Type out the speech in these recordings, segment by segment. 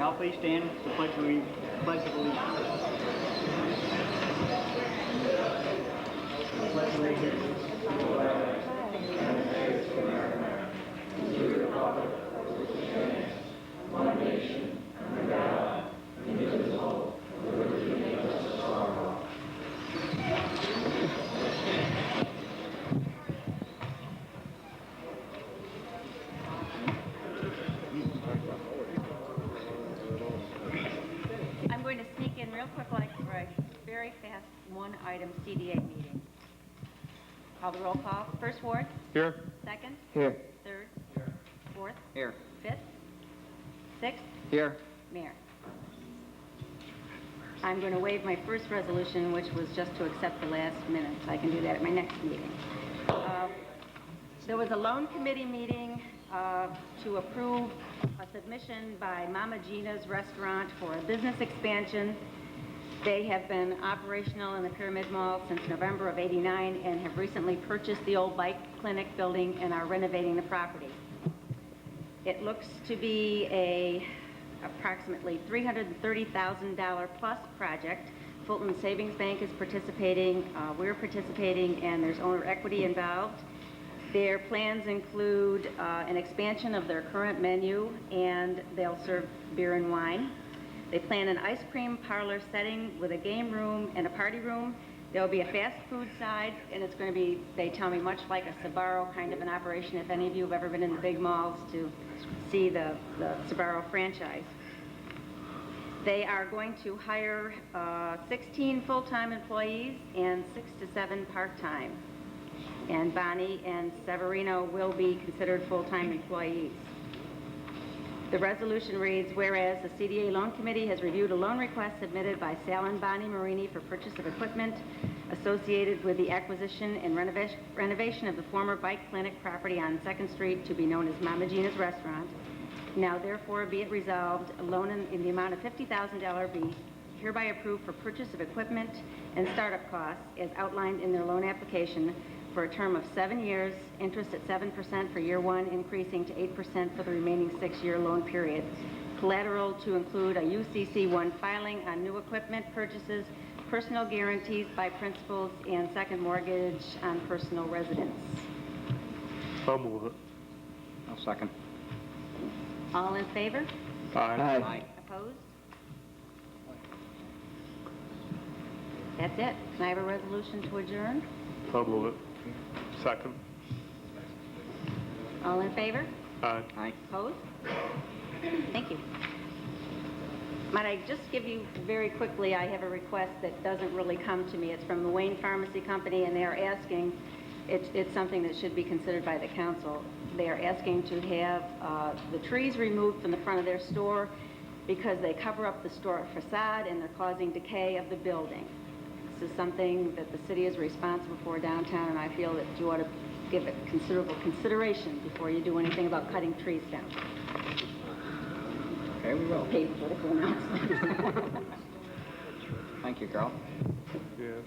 Now please stand for the Pledge of Allegiance. Pledge of Allegiance to the flag of the United States of America, and to the republic for which it stands, one nation, under God, indivisible, with liberty and justice for all. I'm going to sneak in real quick, like for a very fast one-item CDA meeting. Call the roll call. First ward. Here. Second. Here. Third. Here. Fourth. Here. Fifth. Sixth. Here. Mayor. I'm going to waive my first resolution, which was just to accept the last minutes. I can do that at my next meeting. There was a loan committee meeting to approve a submission by Mama Gina's Restaurant for a business expansion. They have been operational in the Pyramid Mall since November of '89 and have recently purchased the old bike clinic building and are renovating the property. It looks to be a approximately $330,000 plus project. Fulton Savings Bank is participating, we're participating, and there's owner equity involved. Their plans include an expansion of their current menu, and they'll serve beer and wine. They plan an ice cream parlor setting with a game room and a party room. There'll be a fast food side, and it's going to be, they tell me, much like a Sbarro kind of an operation, if any of you have ever been in the big malls to see the Sbarro franchise. They are going to hire 16 full-time employees and 6 to 7 part-time. And Bonnie and Severino will be considered full-time employees. The resolution reads, whereas the CDA Loan Committee has reviewed a loan request submitted by Sal and Bonnie Marini for purchase of equipment associated with the acquisition and renovation of the former bike clinic property on 2nd Street to be known as Mama Gina's Restaurant. Now therefore be it resolved, a loan in the amount of $50,000 be hereby approved for purchase of equipment and startup costs as outlined in their loan application for a term of 7 years, interest at 7% for year 1, increasing to 8% for the remaining 6-year loan period. Collateral to include a UCC-1 filing on new equipment purchases, personal guarantees by principals, and second mortgage on personal residence. I'll move it. I'll second. All in favor? Aye. Aye. Opposed? That's it. Can I have a resolution to adjourn? I'll move it. Second. All in favor? Aye. Aye. Opposed? Thank you. Might I just give you very quickly, I have a request that doesn't really come to me. It's from the Wayne Pharmacy Company, and they are asking, it's something that should be considered by the council. They are asking to have the trees removed from the front of their store because they cover up the store facade and they're causing decay of the building. This is something that the city is responsible for downtown, and I feel that you ought to give it considerable consideration before you do anything about cutting trees down. Okay, we will. Paid political announcement. Thank you, Carl. Yeah.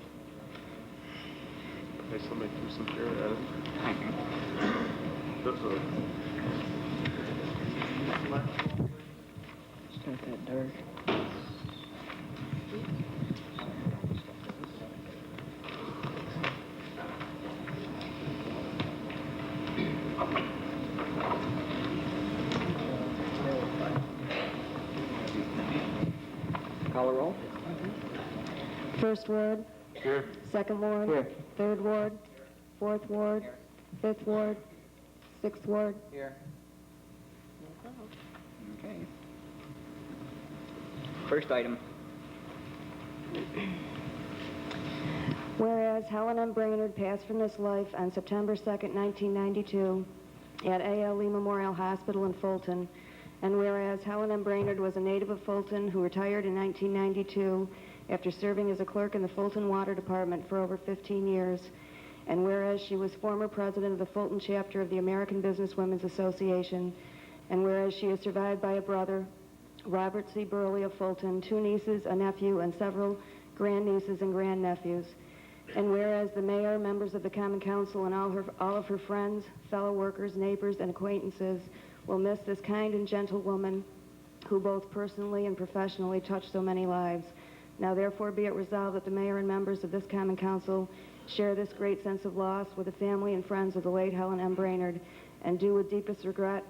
Nice to make you some beer at it. Thank you. Start that dirt. Call a roll. First ward, Here. second ward, Here. third ward, fourth ward, fifth ward, sixth ward. Here. Okay. First item. Whereas Helen M. Brainerd passed from this life on September 2nd, 1992 at A.L. Lee Memorial Hospital in Fulton, and whereas Helen M. Brainerd was a native of Fulton who retired in 1992 after serving as a clerk in the Fulton Water Department for over 15 years, and whereas she was former president of the Fulton chapter of the American Businesswomen's Association, and whereas she is survived by a brother, Robert C. Burley of Fulton, 2 nieces, a nephew, and several grandnieces and grandnephews. And whereas the mayor, members of the Common Council, and all of her friends, fellow workers, neighbors, and acquaintances will miss this kind and gentle woman who both personally and professionally touched so many lives. Now therefore be it resolved that the mayor and members of this common council share this great sense of loss with the family and friends of the late Helen M. Brainerd, and do with deepest regret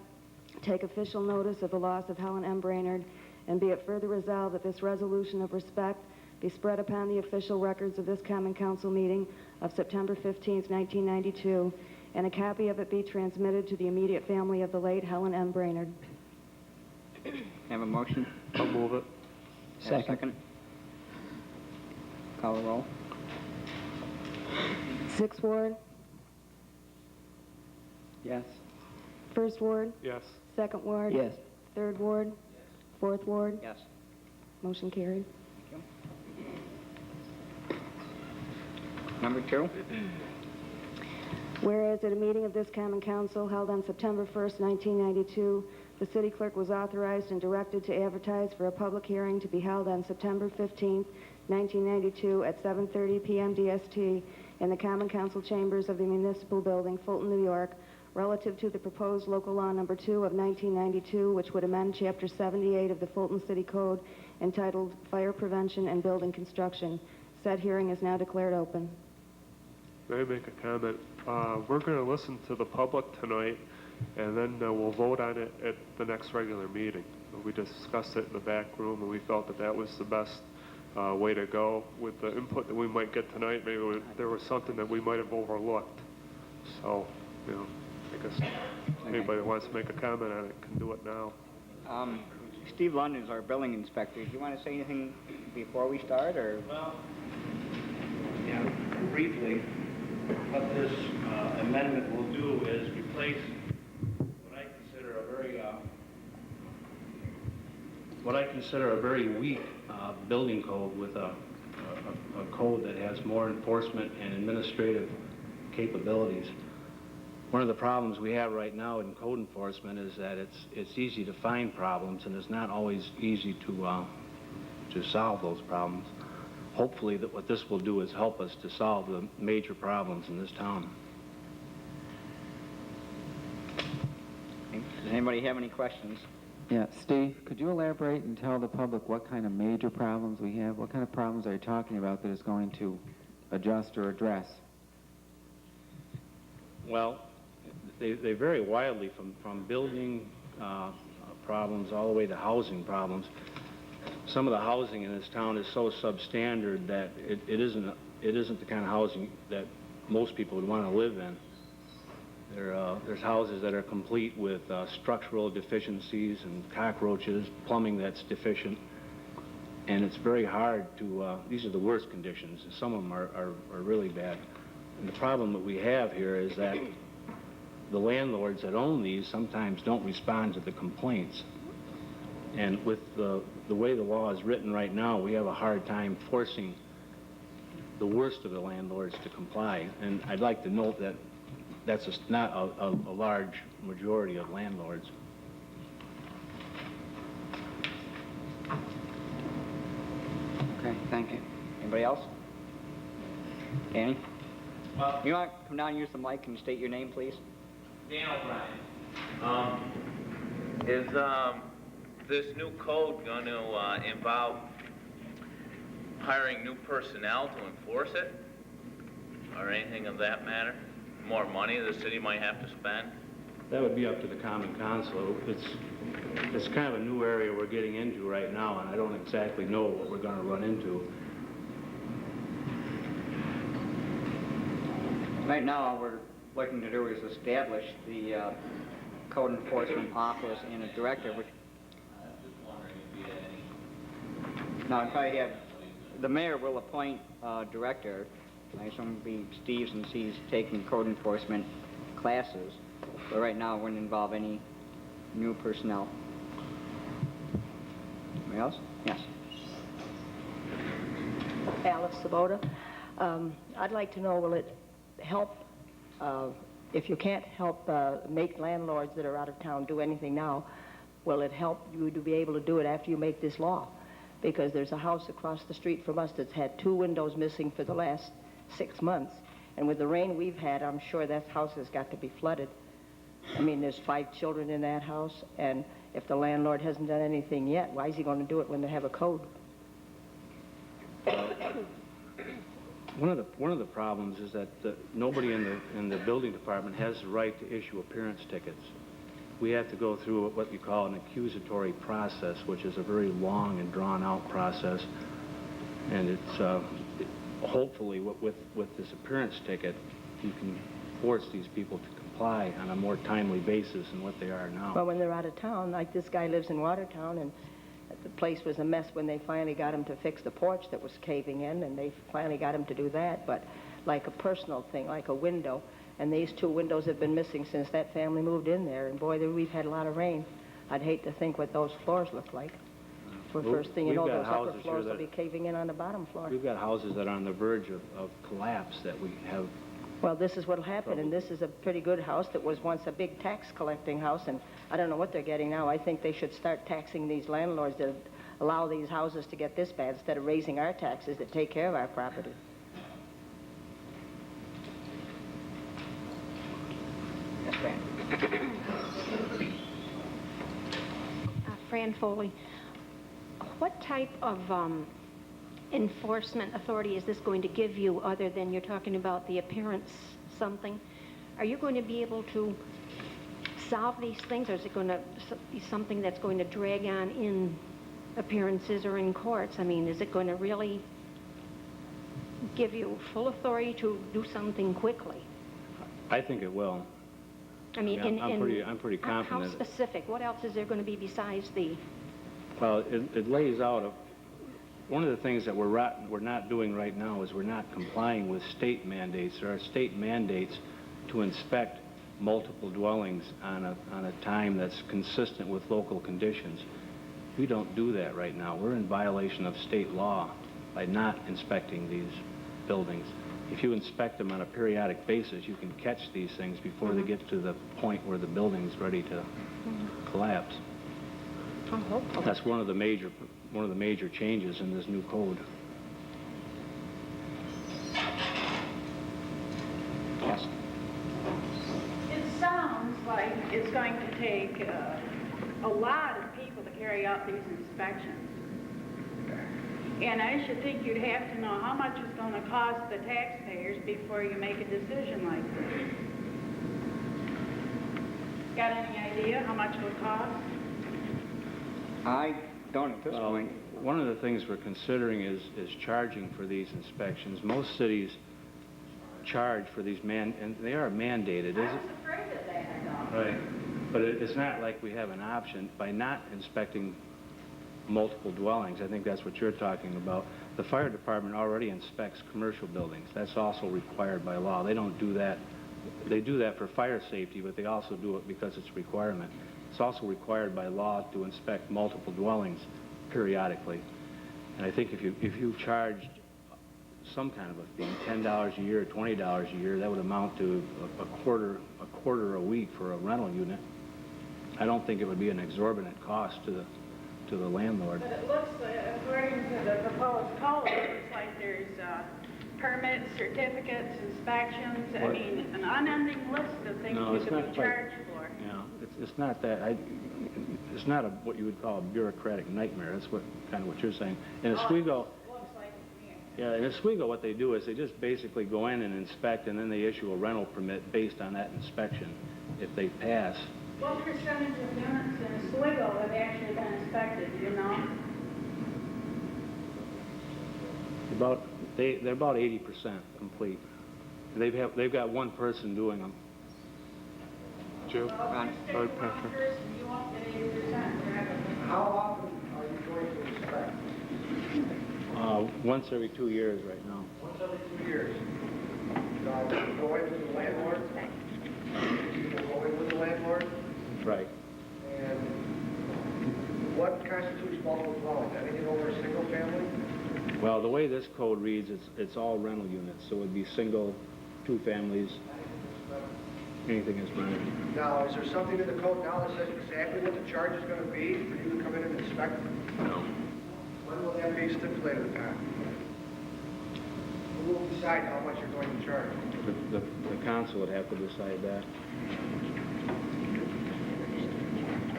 take official notice of the loss of Helen M. Brainerd, and be it further resolved that this resolution of respect be spread upon the official records of this common council meeting of September 15th, 1992, and a copy of it be transmitted to the immediate family of the late Helen M. Brainerd. Have a motion? I'll move it. Have a second? Call the roll. Sixth Ward, Yes. First Ward, Yes. Second Ward, Yes. Third Ward, Fourth Ward, Yes. motion carried. Number 2? Whereas at a meeting of this common council held on September 1st, 1992, the city clerk was authorized and directed to advertise for a public hearing to be held on September 15th, 1992 at 7:30 p.m. DST in the common council chambers of the municipal building, Fulton, New York, relative to the proposed local law number 2 of 1992, which would amend chapter 78 of the Fulton City Code entitled Fire Prevention and Building Construction. Said hearing is now declared open. May I make a comment? We're going to listen to the public tonight, and then we'll vote on it at the next regular meeting. We discussed it in the back room, and we felt that that was the best way to go. With the input that we might get tonight, maybe there was something that we might have overlooked. So, you know, I guess anybody that wants to make a comment on it can do it now. Steve Lund is our building inspector. Do you want to say anything before we start, or? Well, yeah, briefly, what this amendment will do is replace what I consider a very weak building code with a code that has more enforcement and administrative capabilities. One of the problems we have right now in code enforcement is that it's easy to find problems, and it's not always easy to solve those problems. Hopefully that what this will do is help us to solve the major problems in this town. Does anybody have any questions? Yeah, Steve, could you elaborate and tell the public what kind of major problems we have? What kind of problems are you talking about that is going to adjust or address? Well, they vary widely from building problems all the way to housing problems. Some of the housing in this town is so substandard that it isn't the kind of housing that most people would want to live in. There's houses that are complete with structural deficiencies and cockroaches, plumbing that's deficient, and it's very hard to, these are the worst conditions, and some of them are really bad. And the problem that we have here is that the landlords that own these sometimes don't respond to the complaints. And with the way the law is written right now, we have a hard time forcing the worst of the landlords to comply. And I'd like to note that that's not a large majority of landlords. Okay, thank you. Anybody else? Danny? Well, You want to come down and use the mic and state your name, please? Dan O'Brien. Is this new code going to involve hiring new personnel to enforce it? Or anything of that matter? More money the city might have to spend? That would be up to the common council. It's kind of a new area we're getting into right now, and I don't exactly know what we're going to run into. Right now, all we're looking to do is establish the code enforcement office and a director, which... Now, I'd probably have... The mayor will appoint a director. I assume it'll be Steve, since he's taking code enforcement classes. But right now, it wouldn't involve any new personnel. Anybody else? Yes. Alice Sabota. I'd like to know, will it help, if you can't help make landlords that are out of town do anything now, will it help you to be able to do it after you make this law? Because there's a house across the street from us that's had 2 windows missing for the last 6 months. And with the rain we've had, I'm sure that house has got to be flooded. I mean, there's 5 children in that house, and if the landlord hasn't done anything yet, why is he going to do it when they have a code? One of the problems is that nobody in the building department has the right to issue appearance tickets. We have to go through what we call an accusatory process, which is a very long and drawn-out process. And it's hopefully with this appearance ticket, you can force these people to comply on a more timely basis than what they are now. Well, when they're out of town, like this guy lives in Watertown, and the place was a mess when they finally got him to fix the porch that was caving in, and they finally got him to do that. But like a personal thing, like a window, and these 2 windows have been missing since that family moved in there, and boy, we've had a lot of rain. I'd hate to think what those floors look like. For first thing you know, those upper floors will be caving in on the bottom floor. We've got houses that are on the verge of collapse that we have. Well, this is what'll happen, and this is a pretty good house that was once a big tax collecting house, and I don't know what they're getting now. I think they should start taxing these landlords that allow these houses to get this bad instead of raising our taxes that take care of our property. Yes, ma'am. Fran Foley, what type of enforcement authority is this going to give you other than you're talking about the appearance something? Are you going to be able to solve these things, or is it going to be something that's going to drag on in appearances or in courts? I mean, is it going to really give you full authority to do something quickly? I think it will. I mean, I'm pretty confident. How specific? What else is there going to be besides the... Well, it lays out one of the things that we're not doing right now is we're not complying with state mandates. There are state mandates to inspect multiple dwellings on a time that's consistent with local conditions. We don't do that right now. We're in violation of state law by not inspecting these buildings. If you inspect them on a periodic basis, you can catch these things before they get to the point where the building's ready to collapse. That's one of the major changes in this new code. Yes. It sounds like it's going to take a lot of people to carry out these inspections. And I should think you'd have to know how much it's going to cost the taxpayers before you make a decision like this. Got any idea how much it would cost? I don't at this point. One of the things we're considering is charging for these inspections. Most cities charge for these and they are mandated, I was afraid of that, though. Right. But it's not like we have an option. By not inspecting multiple dwellings, I think that's what you're talking about. The fire department already inspects commercial buildings. That's also required by law. They don't do that. They do that for fire safety, but they also do it because it's a requirement. It's also required by law to inspect multiple dwellings periodically. And I think if you charged some kind of a fee, $10 a year, $20 a year, that would amount to a quarter a week for a rental unit. I don't think it would be an exorbitant cost to the landlord. But it looks, according to the proposed code, it's like there's permits, certificates, inspections, I mean, an unending list of things you could be charged for. Yeah, it's not that. It's not what you would call a bureaucratic nightmare. That's kind of what you're saying. In Oswego, yeah, in Oswego, what they do is they just basically go in and inspect, and then they issue a rental permit based on that inspection. If they pass. What percentage of units in Oswego have actually been inspected, do you know? They're about 80% complete. They've got one person doing them. Joe? Well, if you stick one person, you won't get 80%, correct? How often are you going to inspect? Once every 2 years right now. Once every 2 years. Now, you go in with the landlord? People go in with the landlord? Right. And what constitutes multiple dwellings? Anything over a single family? Well, the way this code reads, it's all rental units, so it'd be single, 2 families, anything is rented. Now, is there something in the code now that says exactly what the charge is going to be for you to come in and inspect? No. When will that be stipulated upon? Who will decide how much you're going to charge? The council would have to decide that.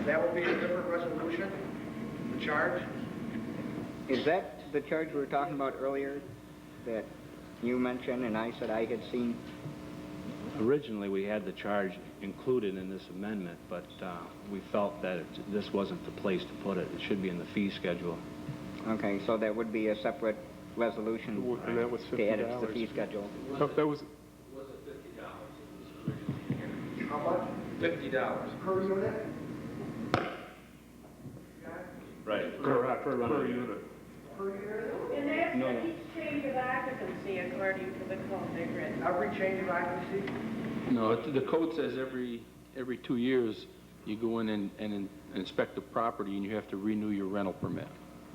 That will be a different resolution, the charge. Is that the charge we were talking about earlier that you mentioned and I said I had seen? Originally, we had the charge included in this amendment, but we felt that this wasn't the place to put it. It should be in the fee schedule. Okay, so that would be a separate resolution And that was to add it to the $50. fee schedule. That was, How much? $50. Per unit? Right. correct, per unit. And that's for each change of occupancy according to the code they've written. Every change of occupancy? No, the code says every 2 years, you go in and inspect the property, and you have to renew your rental permit.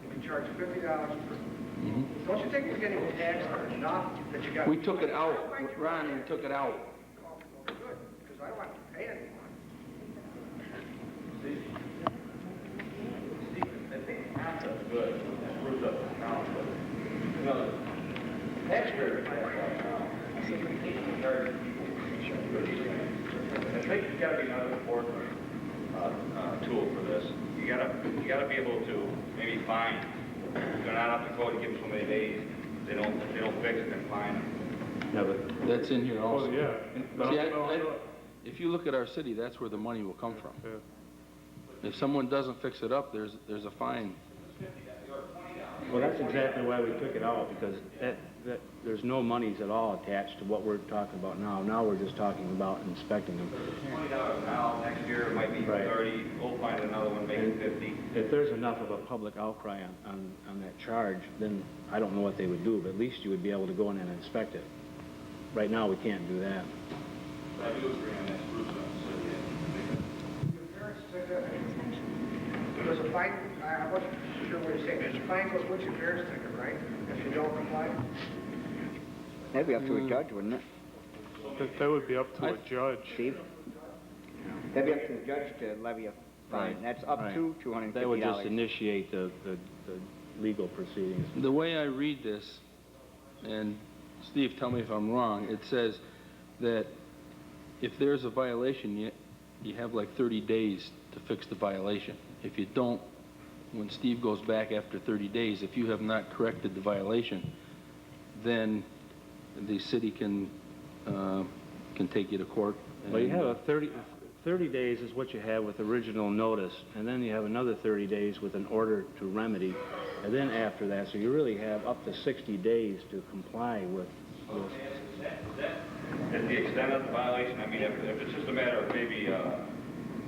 You can charge $50 per. Don't you think we're getting taxed on enough that you got? We took it out, Ron, we took it out. Good, because I don't have to pay anymore. I think the concept's good. It proves up the count, but, you know, the taxpayers pay right now. I think there's gotta be another enforcement, tool for this. You gotta be able to maybe fine. If they're not up to code, you give them so many days. They don't fix it, then fine them. Yeah, but that's in here also. Oh, yeah. See, if you look at our city, that's where the money will come from. Yeah. If someone doesn't fix it up, there's a fine. Well, that's exactly why we took it out, because there's no monies at all attached to what we're talking about now. Now we're just talking about inspecting them. $20 now, next year it might be Right. 30. We'll find another one, make it 50. If there's enough of a public outcry on that charge, then I don't know what they would do, but at least you would be able to go in and inspect it. Right now, we can't do that. I do agree on that, Bruce. Your parents took that. There's a fine, I wasn't sure what you're saying. There's a fine goes with your parents' ticket, right? If you don't comply? That'd be up to a judge, wouldn't it, That would be up to a judge. Steve? That'd be up to the judge to levy a fine. That's up Right. to $250. That would just initiate the legal proceedings. The way I read this, and Steve, tell me if I'm wrong, it says that if there's a violation, you have like 30 days to fix the violation. If you don't, when Steve goes back after 30 days, if you have not corrected the violation, then the city can take you to court. Well, you have a 30 days is what you have with original notice, and then you have another 30 days with an order to remedy, and then after that, so you really have up to 60 days to comply with. At the extent of the violation, I mean, if it's just a matter of maybe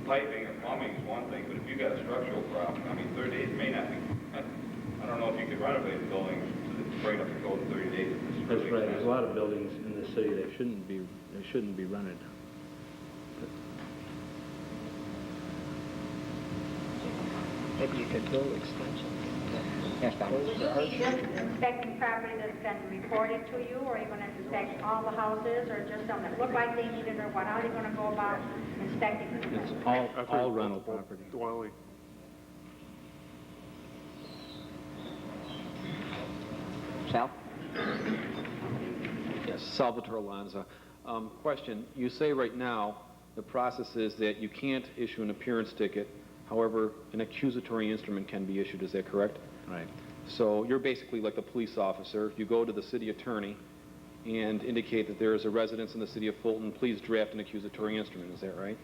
piping or plumbing is one thing, but if you've got a structural problem, I mean, 30 days may not be. I don't know if you could renovate a building to bring up the code in 30 days. That's right. There's a lot of buildings in the city that shouldn't be rented. Maybe you could build extension. Yes, Don. Will you be just inspecting property that's been reported to you, or are you going to inspect all the houses, or just some that look like they need it, or what? How are you going to go about inspecting them? It's After all rental property. Dwelling. Sal? Yes, Salvatore Lanza. Question, you say right now the process is that you can't issue an appearance ticket, however, an accusatory instrument can be issued, is that correct? Right. So you're basically like a police officer. You go to the city attorney and indicate that there is a residence in the city of Fulton. Please draft an accusatory instrument, is that right?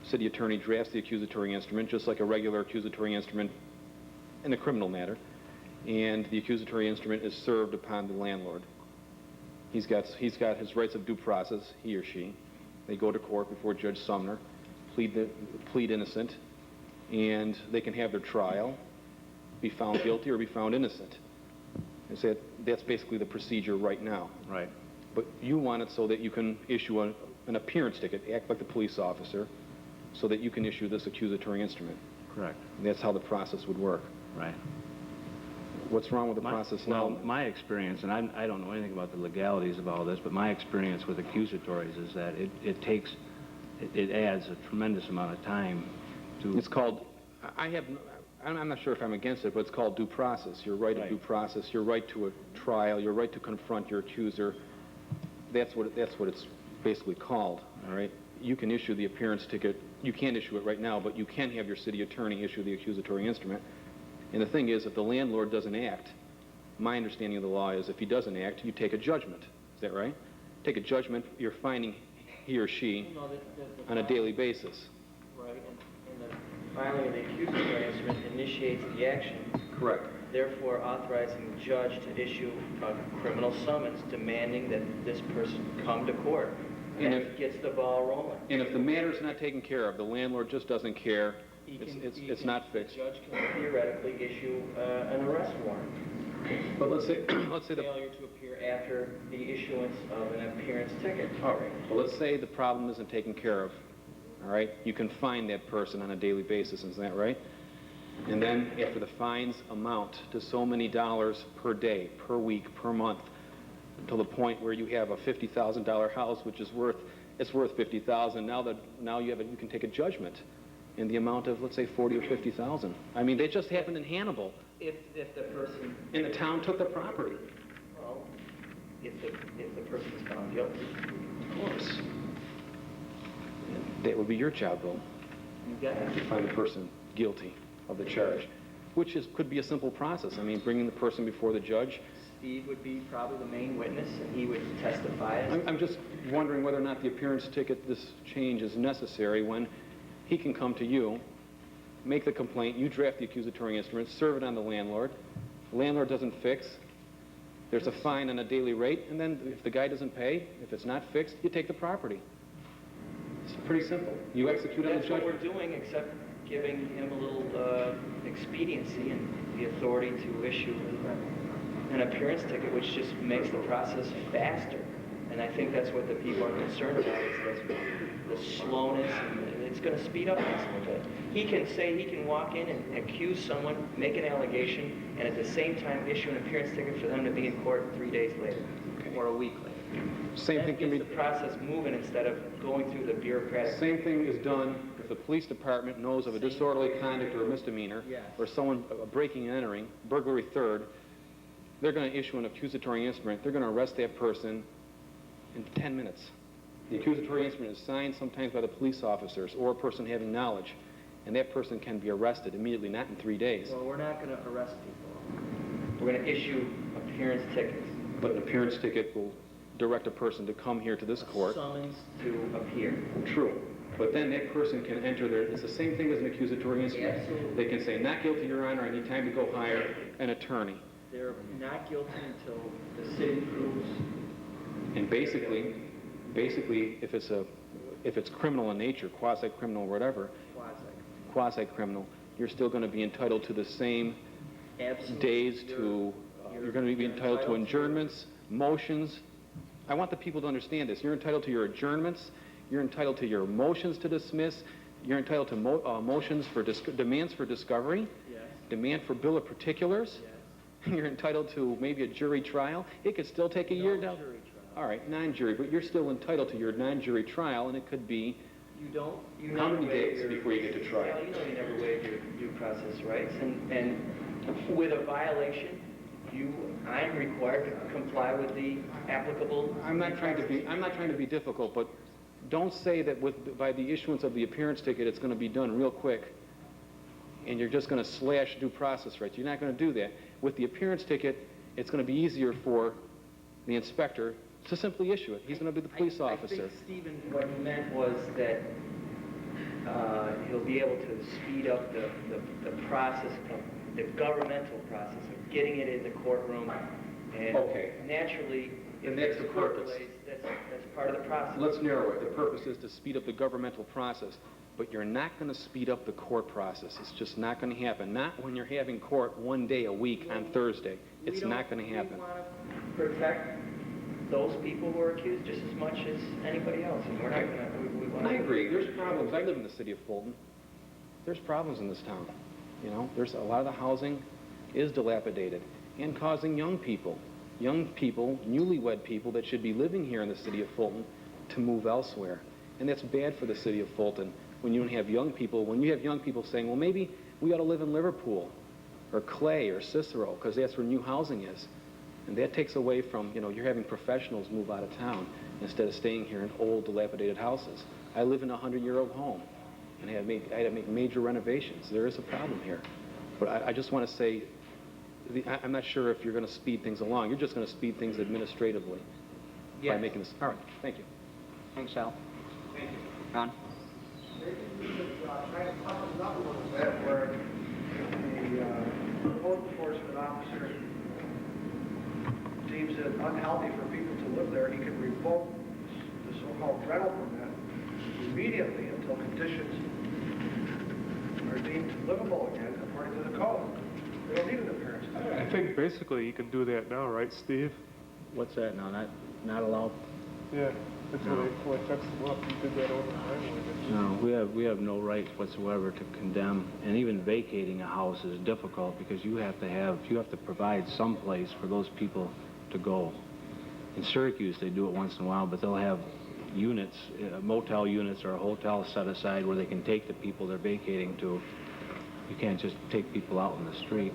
City attorney drafts the accusatory instrument, just like a regular accusatory instrument in a criminal matter. And the accusatory instrument is served upon the landlord. He's got his rights of due process, he or she. They go to court before Judge Sumner, plead innocent, and they can have their trial, be found guilty or be found innocent. And so that's basically the procedure right now. Right. But you want it so that you can issue an appearance ticket, act like the police officer, so that you can issue this accusatory instrument. Correct. And that's how the process would work. Right. What's wrong with the process now? Well, my experience, and I don't know anything about the legalities of all this, but my experience with accusatories is that it adds a tremendous amount of time to... It's called, I'm not sure if I'm against it, but it's called due process. Your right of due process, your right to a trial, your right to confront your accuser. That's what it's basically called, all right? You can issue the appearance ticket you can't issue it right now, but you can have your city attorney issue the accusatory instrument. And the thing is, if the landlord doesn't act, my understanding of the law is if he doesn't act, you take a judgment. Is that right? Take a judgment, you're fining he or she on a daily basis. Right, and the filing of the accusatory instrument initiates the action, Correct. therefore authorizing the judge to issue a criminal summons demanding that this person come to court. And That if- gets the ball rolling. And if the matter's not taken care of, the landlord just doesn't care, it's not fixed. The judge can theoretically issue an arrest warrant. But let's say the Failure to appear after the issuance of an appearance ticket. All right. Well, let's say the problem isn't taken care of. All right? You can fine that person on a daily basis, isn't that right? And then after the fines amount to so many dollars per day, per week, per month, until the point where you have a $50,000 house, which is worth $50,000. Now you can take a judgment in the amount of, let's say, $40,000 or $50,000. I mean, they just happened in Hannibal. If the person, And the town took the property. well, if the person is found guilty, Of course. That would be your job, though. you got it. To find the person guilty of the charge, which could be a simple process. I mean, bringing the person before the judge. Steve would be probably the main witness, and he would testify. I'm just wondering whether or not the appearance ticket, this change is necessary when he can come to you, make the complaint, you draft the accusatory instrument, serve it on the landlord. The landlord doesn't fix. There's a fine on a daily rate, and then if the guy doesn't pay, if it's not fixed, you take the property. It's pretty simple. You execute on the That's what judgment. we're doing, except giving him a little expediency and the authority to issue an appearance ticket, which just makes the process faster. And I think that's what the people are concerned about, is the slowness, and it's going to speed up things a little bit. He can walk in and accuse someone, make an allegation, and at the same time issue an appearance ticket for them to be in court 3 days later, or a week later. Same thing can be. That gets the process moving instead of going through the bureaucratic. Same thing is done if the police department knows of a disorderly conduct or a misdemeanor, Yes. or someone breaking and entering, burglary third. They're going to issue an accusatory instrument. They're going to arrest that person in 10 minutes. The accusatory instrument is signed sometimes by the police officers or a person having knowledge, and that person can be arrested immediately, not in 3 days. Well, we're not going to arrest people. We're going to issue appearance tickets. But an appearance ticket will direct a person to come here to this court. Summons to appear. True. But then that person can enter there. It's the same thing as an accusatory instrument. Absolutely. They can say, not guilty, Your Honor, I need time to go hire an attorney. They're not guilty until the city proves. And basically, if it's criminal in nature, quasi-criminal, whatever, quasi-criminal, you're still going to be entitled to the same days to, you're going to be entitled to adjournments, motions. I want the people to understand this. You're entitled to your adjournments, you're entitled to your motions to dismiss, you're entitled to motions for demands for discovery, Yes. demand for bill of particulars. Yes. You're entitled to maybe a jury trial. It could still take a year down. Jury trial. All right, non-jury, but you're still entitled to your non-jury trial, and it could be You how never many waive days your- before you get to trial? Well, you never waive your due process rights, and with a violation, I'm required to comply with the applicable. I'm not trying to be difficult, but don't say that by the issuance of the appearance ticket, it's going to be done real quick, and you're just going to slash due process rights. You're not going to do that. With the appearance ticket, it's going to be easier for the inspector to simply issue it. He's going to be the police officer. I think, Stephen, what he meant was that he'll be able to speed up the process, the governmental process of getting it in the courtroom. And Okay. naturally, if And that's there's the court purpose. delays, that's part of the process. Let's narrow it. The purpose is to speed up the governmental process, but you're not going to speed up the court process. It's just not going to happen. Not when you're having court 1 day a week on Thursday. It's not going to happen. We want to protect those people who are accused just as much as anybody else, and we're not going to. We want I agree. There's problems. I live in the city of Fulton. There's problems in this town. You know, there's a lot of the housing is dilapidated and causing young people, newlywed people that should be living here in the city of Fulton to move elsewhere. And that's bad for the city of Fulton when you have young people saying, well, maybe we ought to live in Liverpool or Clay or Cicero because that's where new housing is. And that takes away from, you're having professionals move out of town instead of staying here in old, dilapidated houses. I live in a 100-year-old home. and I had to make major renovations. There is a problem here. But I just want to say, I'm not sure if you're going to speed things along. You're just going to speed things administratively by making this. All right, thank you. Thanks, Al. Thank you. Ron? Kind of toughen up a little bit where the code enforcement officer deems it unhealthy for people to live there, he can revoke the so-called rental permit immediately until conditions are deemed livable again according to the code. They don't need an appearance. I think basically you can do that now, right, Steve? What's that now? Not allowed? Yeah, before they fix them up, you did that over time, didn't you? No, we have no right whatsoever to condemn, and even vacating a house is difficult because you have to provide some place for those people to go. In Syracuse, they do it once in a while, but they'll have units, motel units or a hotel set aside where they can take the people they're vacating to. You can't just take people out in the street.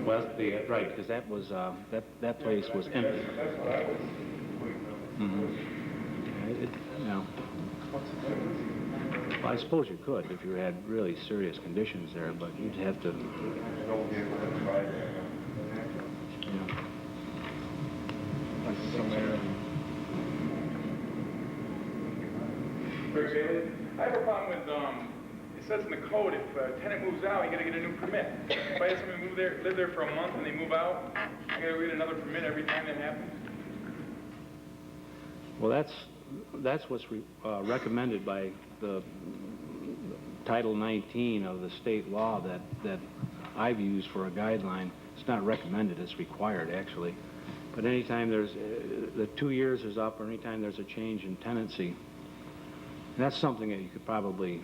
Well, right, because that was that place was empty. Well, I suppose you could if you had really serious conditions there, but you'd have to. I have a problem with, it says in the code, if a tenant moves out, you gotta get a new permit. If I have somebody live there for a month and they move out, I gotta get another permit every time that happens. Well, that's what's recommended by the Title 19 of the state law that I've used for a guideline. It's not recommended, it's required, actually. But anytime there's, the 2 years is up, or anytime there's a change in tenancy, that's something that you could probably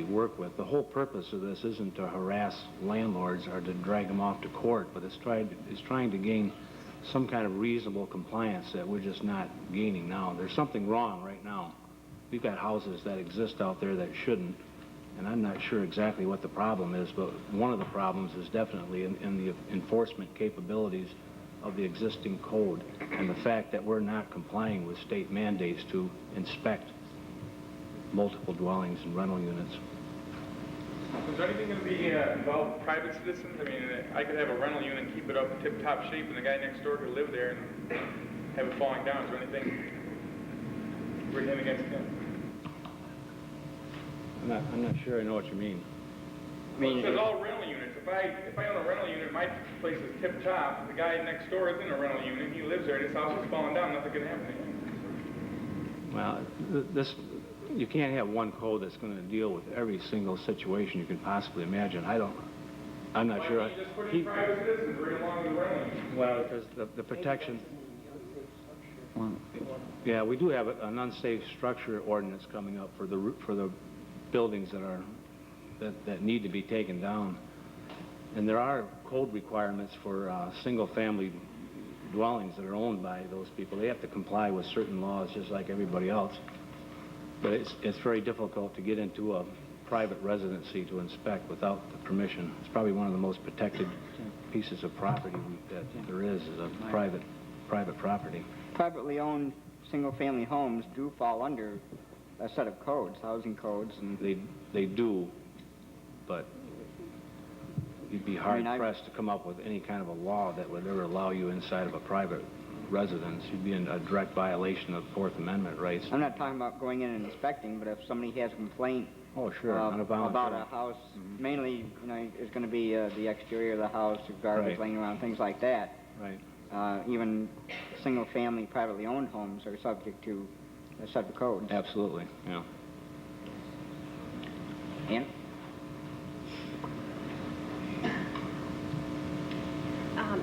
work with. The whole purpose of this isn't to harass landlords or to drag them off to court, but it's trying to gain some kind of reasonable compliance that we're just not gaining now. There's something wrong right now. We've got houses that exist out there that shouldn't, and I'm not sure exactly what the problem is, but one of the problems is definitely in the enforcement capabilities of the existing code and the fact that we're not complying with state mandates to inspect multiple dwellings and rental units. Is there anything going to be involve private citizens? I mean, I could have a rental unit and keep it up in tip-top shape, and the guy next door could live there and have it falling down. Is there anything written against him? I'm not sure I know what you mean. Well, it says all rental units. If I own a rental unit, my place is tip-top. The guy next door is in a rental unit. He lives there, and his house is falling down. Nothing can happen to him. Well, you can't have one code that's going to deal with every single situation you can possibly imagine. I'm not sure. Why don't you just put in private citizens right along with the rental units? Well, because the protection. Yeah, we do have an unsafe structure ordinance coming up for the buildings that need to be taken down, and there are code requirements for single-family dwellings that are owned by those people. They have to comply with certain laws just like everybody else. But it's very difficult to get into a private residency to inspect without the permission. It's probably one of the most protected pieces of property that there is a private property. Privately owned single-family homes do fall under a set of codes, housing codes, and they do, but you'd be hard-pressed to come up with any kind of a law that would ever allow you inside of a private residence. You'd be in a direct violation of Fourth Amendment rights. I'm not talking about going in and inspecting, but if somebody has a complaint about a house, mainly, is going to be the exterior of the house, garbage laying around, things like that. Right. Even single-family, privately owned homes are subject to a set of codes. Absolutely, yeah. Ann?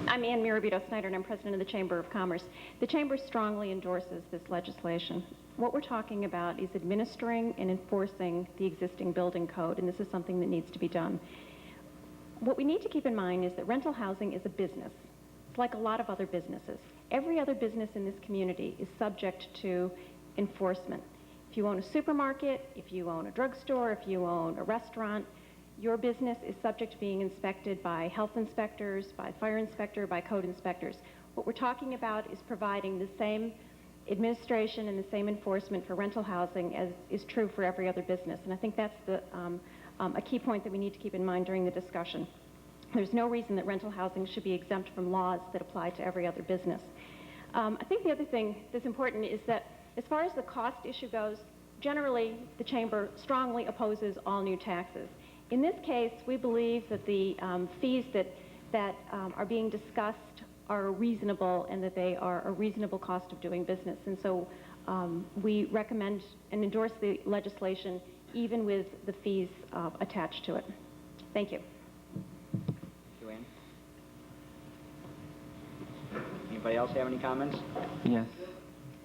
I'm Ann Mirabito-Snyder, and I'm president of the Chamber of Commerce. The Chamber strongly endorses this legislation. What we're talking about is administering and enforcing the existing building code, and this is something that needs to be done. What we need to keep in mind is that rental housing is a business. It's like a lot of other businesses. Every other business in this community is subject to enforcement. If you own a supermarket, if you own a drugstore, if you own a restaurant, your business is subject to being inspected by health inspectors, by fire inspector, by code inspectors. What we're talking about is providing the same administration and the same enforcement for rental housing as is true for every other business. And I think that's a key point that we need to keep in mind during the discussion. There's no reason that rental housing should be exempt from laws that apply to every other business. I think the other thing that's important is that as far as the cost issue goes, generally the Chamber strongly opposes all new taxes. In this case, we believe that the fees that are being discussed are reasonable and that they are a reasonable cost of doing business. And so we recommend and endorse the legislation even with the fees attached to it. Thank you. Joanne? Anybody else have any comments? Yes.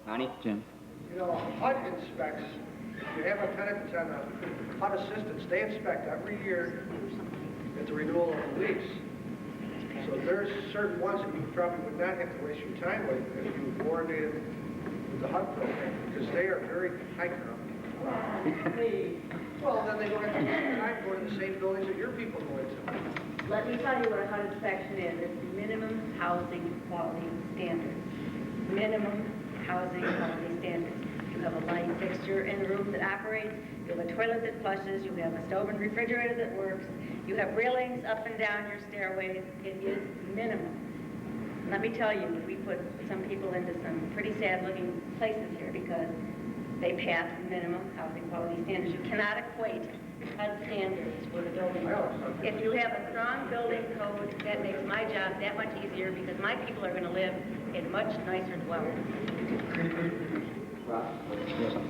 Connie? Jim? You know, HUD inspects, if you have a tenant that's on a HUD assistance, they inspect every year at the renewal of the lease. So there's certain ones that you probably would not have to waste your time with if you coordinated with the HUD program, because they are very high corrupt. Well, then they don't have to waste their time going to the same buildings that your people go into. Let me tell you what a HUD inspection is. It's minimum housing quality standards. Minimum housing quality standards. You have a light fixture in the room that operates. You have a toilet that flushes. You have a stove and refrigerator that works. You have railings up and down your stairways. It is minimum. Let me tell you, we put some people into some pretty sad-looking places here because they pass minimum housing quality standards. You cannot equate HUD standards with a building code. If you have a strong building code, that makes my job that much easier because my people are going to live in much nicer dwellings.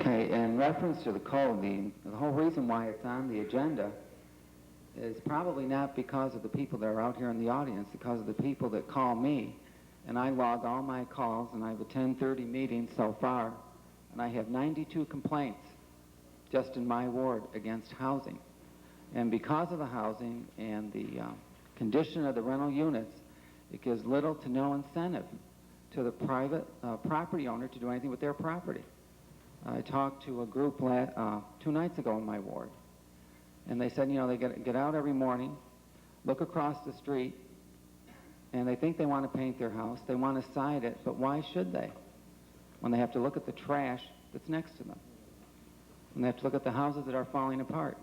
Okay, in reference to the code, the whole reason why it's on the agenda is probably not because of the people that are out here in the audience, because of the people that call me. And I log all my calls, and I've attended 30 meetings so far, and I have 92 complaints just in my ward against housing. And because of the housing and the condition of the rental units, it gives little to no incentive to the private property owner to do anything with their property. I talked to a group 2 nights ago in my ward, and they said, you know, they get out every morning, look across the street, and they think they want to paint their house, they want to side it, but why should they? When they have to look at the trash that's next to them, when they have to look at the houses that are falling apart.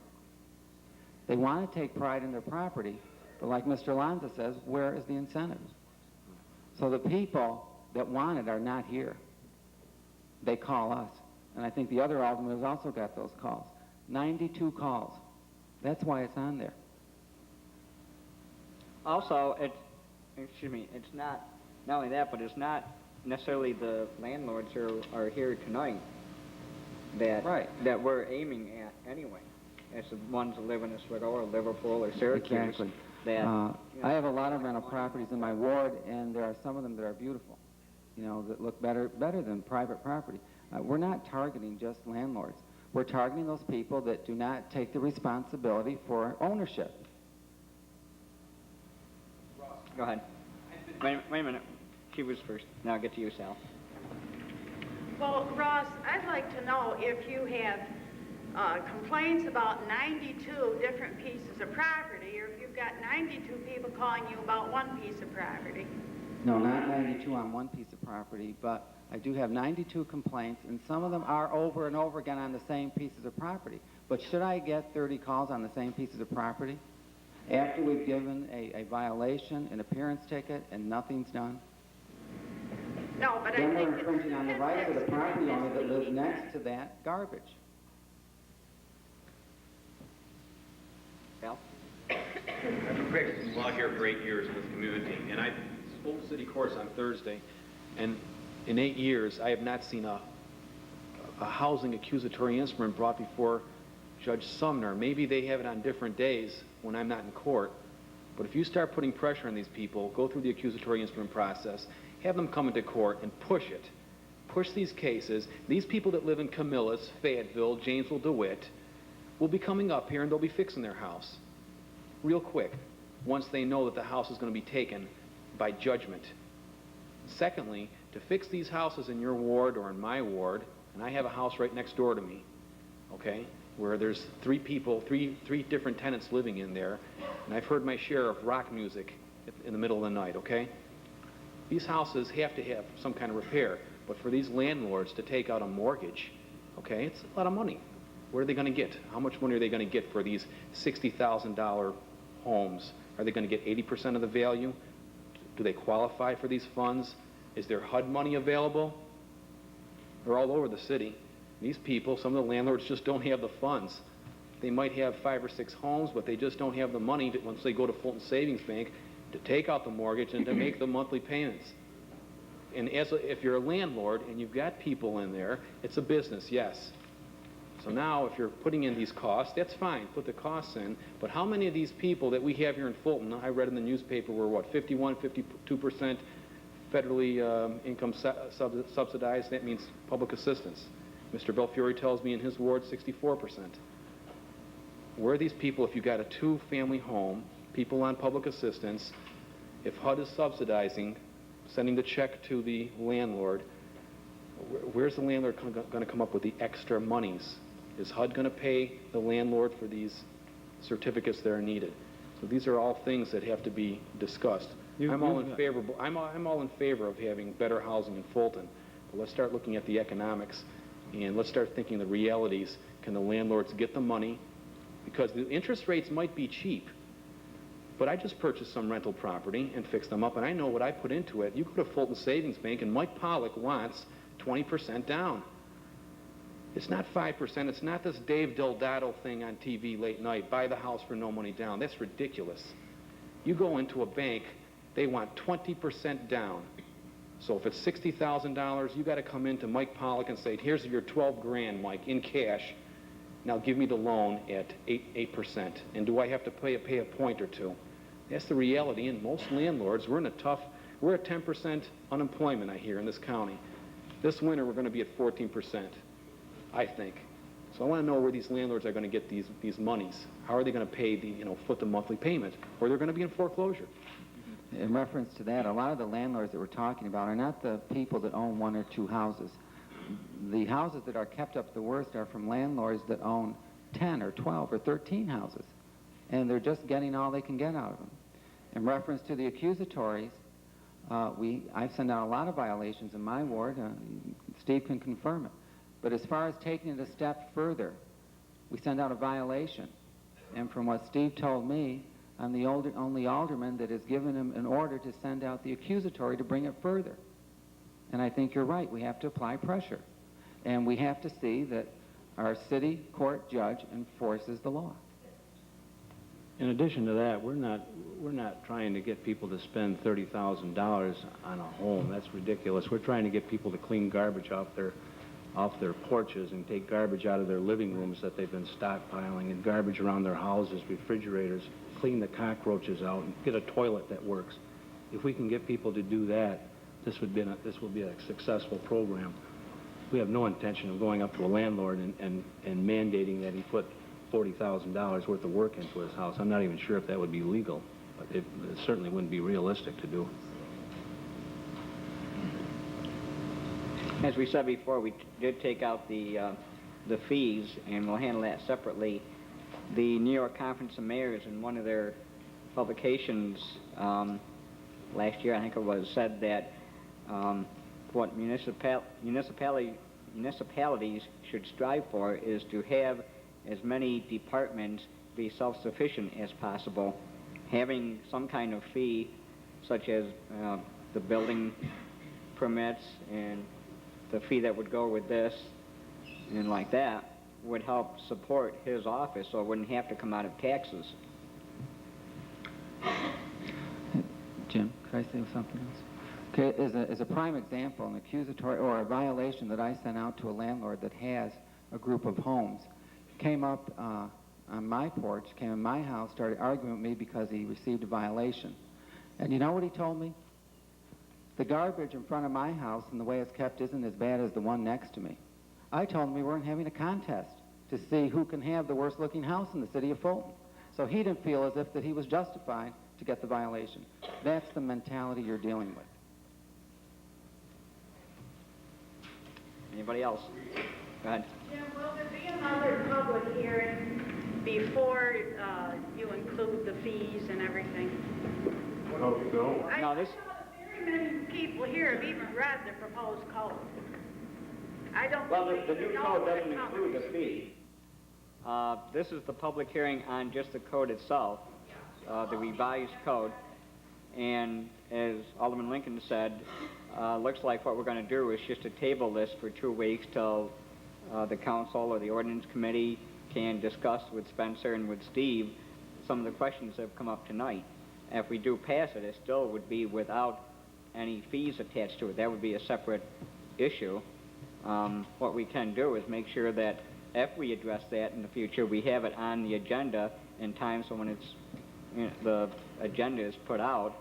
They want to take pride in their property, but like Mr. Lanza says, where is the incentive? So the people that want it are not here. They call us. And I think the other alderman has also got those calls. 92 calls. That's why it's on there. Also, it's not only that, but it's not necessarily the landlords who are here tonight that we're aiming at anyway. It's the ones that live in Oswego or Liverpool or Syracuse. Exactly. That, I have a lot of rental properties in my ward, and there are some of them that are beautiful, you know, that look better than private property. We're not targeting just landlords. We're targeting those people that do not take the responsibility for ownership. Go ahead. Wait a minute. She was first. Now I'll get to you, Sal. Well, Ross, I'd like to know if you have complaints about 92 different pieces of property, or if you've got 92 people calling you about one piece of property. No, not 92 on one piece of property, but I do have 92 complaints, and some of them are over and over again on the same pieces of property. But should I get 30 calls on the same pieces of property after we've given a violation, an appearance ticket, and nothing's done? No, but then I think we're infringing on the rights of the property owner that lives next to that garbage. Sal? I've practiced law here for 8 years with community, and I spoke to city courts on Thursday, and in 8 years, I have not seen a housing accusatory instrument brought before Judge Sumner. Maybe they have it on different days when I'm not in court, but if you start putting pressure on these people, go through the accusatory instrument process, have them come into court and push it. Push these cases. These people that live in Camillus, Fayetteville, Janesville, DeWitt will be coming up here and they'll be fixing their house real quick once they know that the house is going to be taken by judgment. Secondly, to fix these houses in your ward or in my ward, and I have a house right next door to me, okay, where there's 3 people, three different tenants living in there, and I've heard my share of rock music in the middle of the night, okay? These houses have to have some kind of repair. But for these landlords to take out a mortgage, okay, it's a lot of money. What are they going to get? How much money are they going to get for these $60,000 homes? Are they going to get 80% of the value? Do they qualify for these funds? Is there HUD money available? They're all over the city. These people, some of the landlords just don't have the funds. They might have 5 or 6 homes, but they just don't have the money to, once they go to Fulton Savings Bank, to take out the mortgage and to make the monthly payments. And if you're a landlord and you've got people in there, it's a business, yes. So now if you're putting in these costs, that's fine, put the costs in, but how many of these people that we have here in Fulton, I read in the newspaper, were what, 51, 52% federally income subsidized? That means public assistance. Mr. Belfiore tells me in his ward 64%. Where are these people if you've got a 2-family home, people on public assistance, if HUD is subsidizing, sending the check to the landlord, where's the landlord going to come up with the extra monies? Is HUD going to pay the landlord for these certificates that are needed? So these are all things that have to be discussed. I'm all in favor of having better housing in Fulton, but let's start looking at the economics and let's start thinking the realities. Can the landlords get the money? Because the interest rates might be cheap, but I just purchased some rental property and fixed them up, and I know what I put into it. You go to Fulton Savings Bank, and Mike Pollock wants 20% down. It's not 5%. It's not this Dave Delgado thing on TV late night, buy the house for no money down. That's ridiculous. You go into a bank, they want 20% down. So if it's $60,000, you got to come into Mike Pollock and say, here's your 12 grand, Mike, in cash. Now give me the loan at 8%. And do I have to pay a point or two? That's the reality. And most landlords, we're at 10% unemployment, I hear, in this county. This winter, we're going to be at 14%, I think. So I want to know where these landlords are going to get these monies. How are they going to pay foot the monthly payment? Or they're going to be in foreclosure. In reference to that, a lot of the landlords that we're talking about are not the people that own 1 or 2 houses. The houses that are kept up the worst are from landlords that own 10 or 12 or 13 houses, and they're just getting all they can get out of them. In reference to the accusatories, I've sent out a lot of violations in my ward. Steve can confirm it. But as far as taking it a step further, we send out a violation. And from what Steve told me, I'm the only alderman that has given him an order to send out the accusatory to bring it further. And I think you're right. We have to apply pressure. And we have to see that our city court judge enforces the law. In addition to that, we're not trying to get people to spend $30,000 on a home. That's ridiculous. We're trying to get people to clean garbage off their porches and take garbage out of their living rooms that they've been stockpiling, and garbage around their houses, refrigerators, clean the cockroaches out, and get a toilet that works. If we can get people to do that, this will be a successful program. We have no intention of going up to a landlord and mandating that he put $40,000 worth of work into his house. I'm not even sure if that would be legal, but it certainly wouldn't be realistic to do. As we said before, we did take out the fees, and we'll handle that separately. The New York Conference of Mayors, in one of their publications last year, I think it was, said that what municipalities should strive for is to have as many departments be self-sufficient as possible. Having some kind of fee, such as the building permits and the fee that would go with this and like that, would help support his office, so it wouldn't have to come out of taxes. Jim, could I say something else? Okay, as a prime example, an accusatory or a violation that I sent out to a landlord that has a group of homes came up on my porch, came in my house, started arguing with me because he received a violation. And you know what he told me? The garbage in front of my house and the way it's kept isn't as bad as the one next to me. I told him we weren't having a contest to see who can have the worst looking house in the city of Fulton. So he didn't feel as if that he was justified to get the violation. That's the mentality you're dealing with. Anybody else? Go ahead. Jim, will there be another public hearing before you include the fees and everything? Oh, no. No, this... many people here have even read the proposed code. I don't Well, believe the you new know code what doesn't it include the covers. fee. This is the public hearing on just the code itself, the revised code. And as Alderman Lincoln said, looks like what we're going to do is just to table this for 2 weeks till the council or the ordinance committee can discuss with Spencer and with Steve some of the questions that have come up tonight. If we do pass it, it still would be without any fees attached to it. That would be a separate issue. What we can do is make sure that if we address that in the future, we have it on the agenda in time so when it's, the agenda is put out,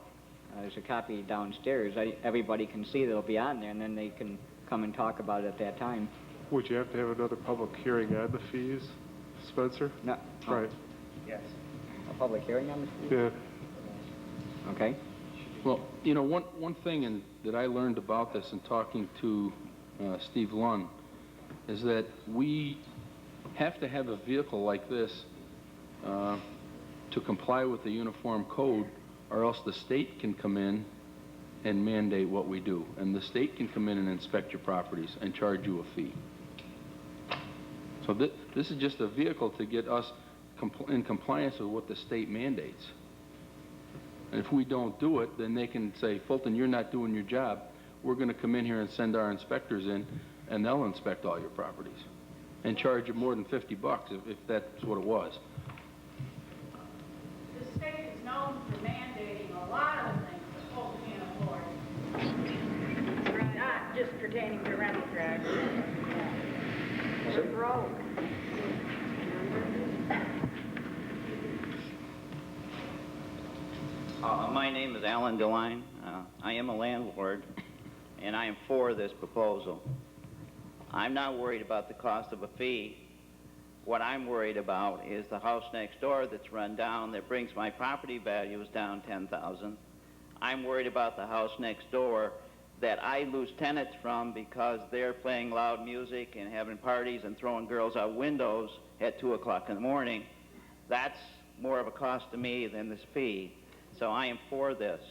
there's a copy downstairs, everybody can see that it'll be on there, and then they can come and talk about it at that time. Would you have to have another public hearing on the fees, Spencer? No. Right. Yes. A public hearing on this? Yeah. Okay. Well, you know, one thing that I learned about this in talking to Steve Lund is that we have to have a vehicle like this to comply with the uniform code, or else the state can come in and mandate what we do. And the state can come in and inspect your properties and charge you a fee. So this is just a vehicle to get us in compliance with what the state mandates. And if we don't do it, then they can say, Fulton, you're not doing your job. We're going to come in here and send our inspectors in, and they'll inspect all your properties and charge you more than $50 if that's what it was. The state is known for mandating a lot of things that folks can't afford. Not just pertaining to rental drivers. We're broke. My name is Alan DeLine. I am a landlord, and I am for this proposal. I'm not worried about the cost of a fee. What I'm worried about is the house next door that's run down that brings my property values down $10,000. I'm worried about the house next door that I lose tenants from because they're playing loud music and having parties and throwing girls out windows at 2 o'clock in the morning. That's more of a cost to me than this fee. So I am for this.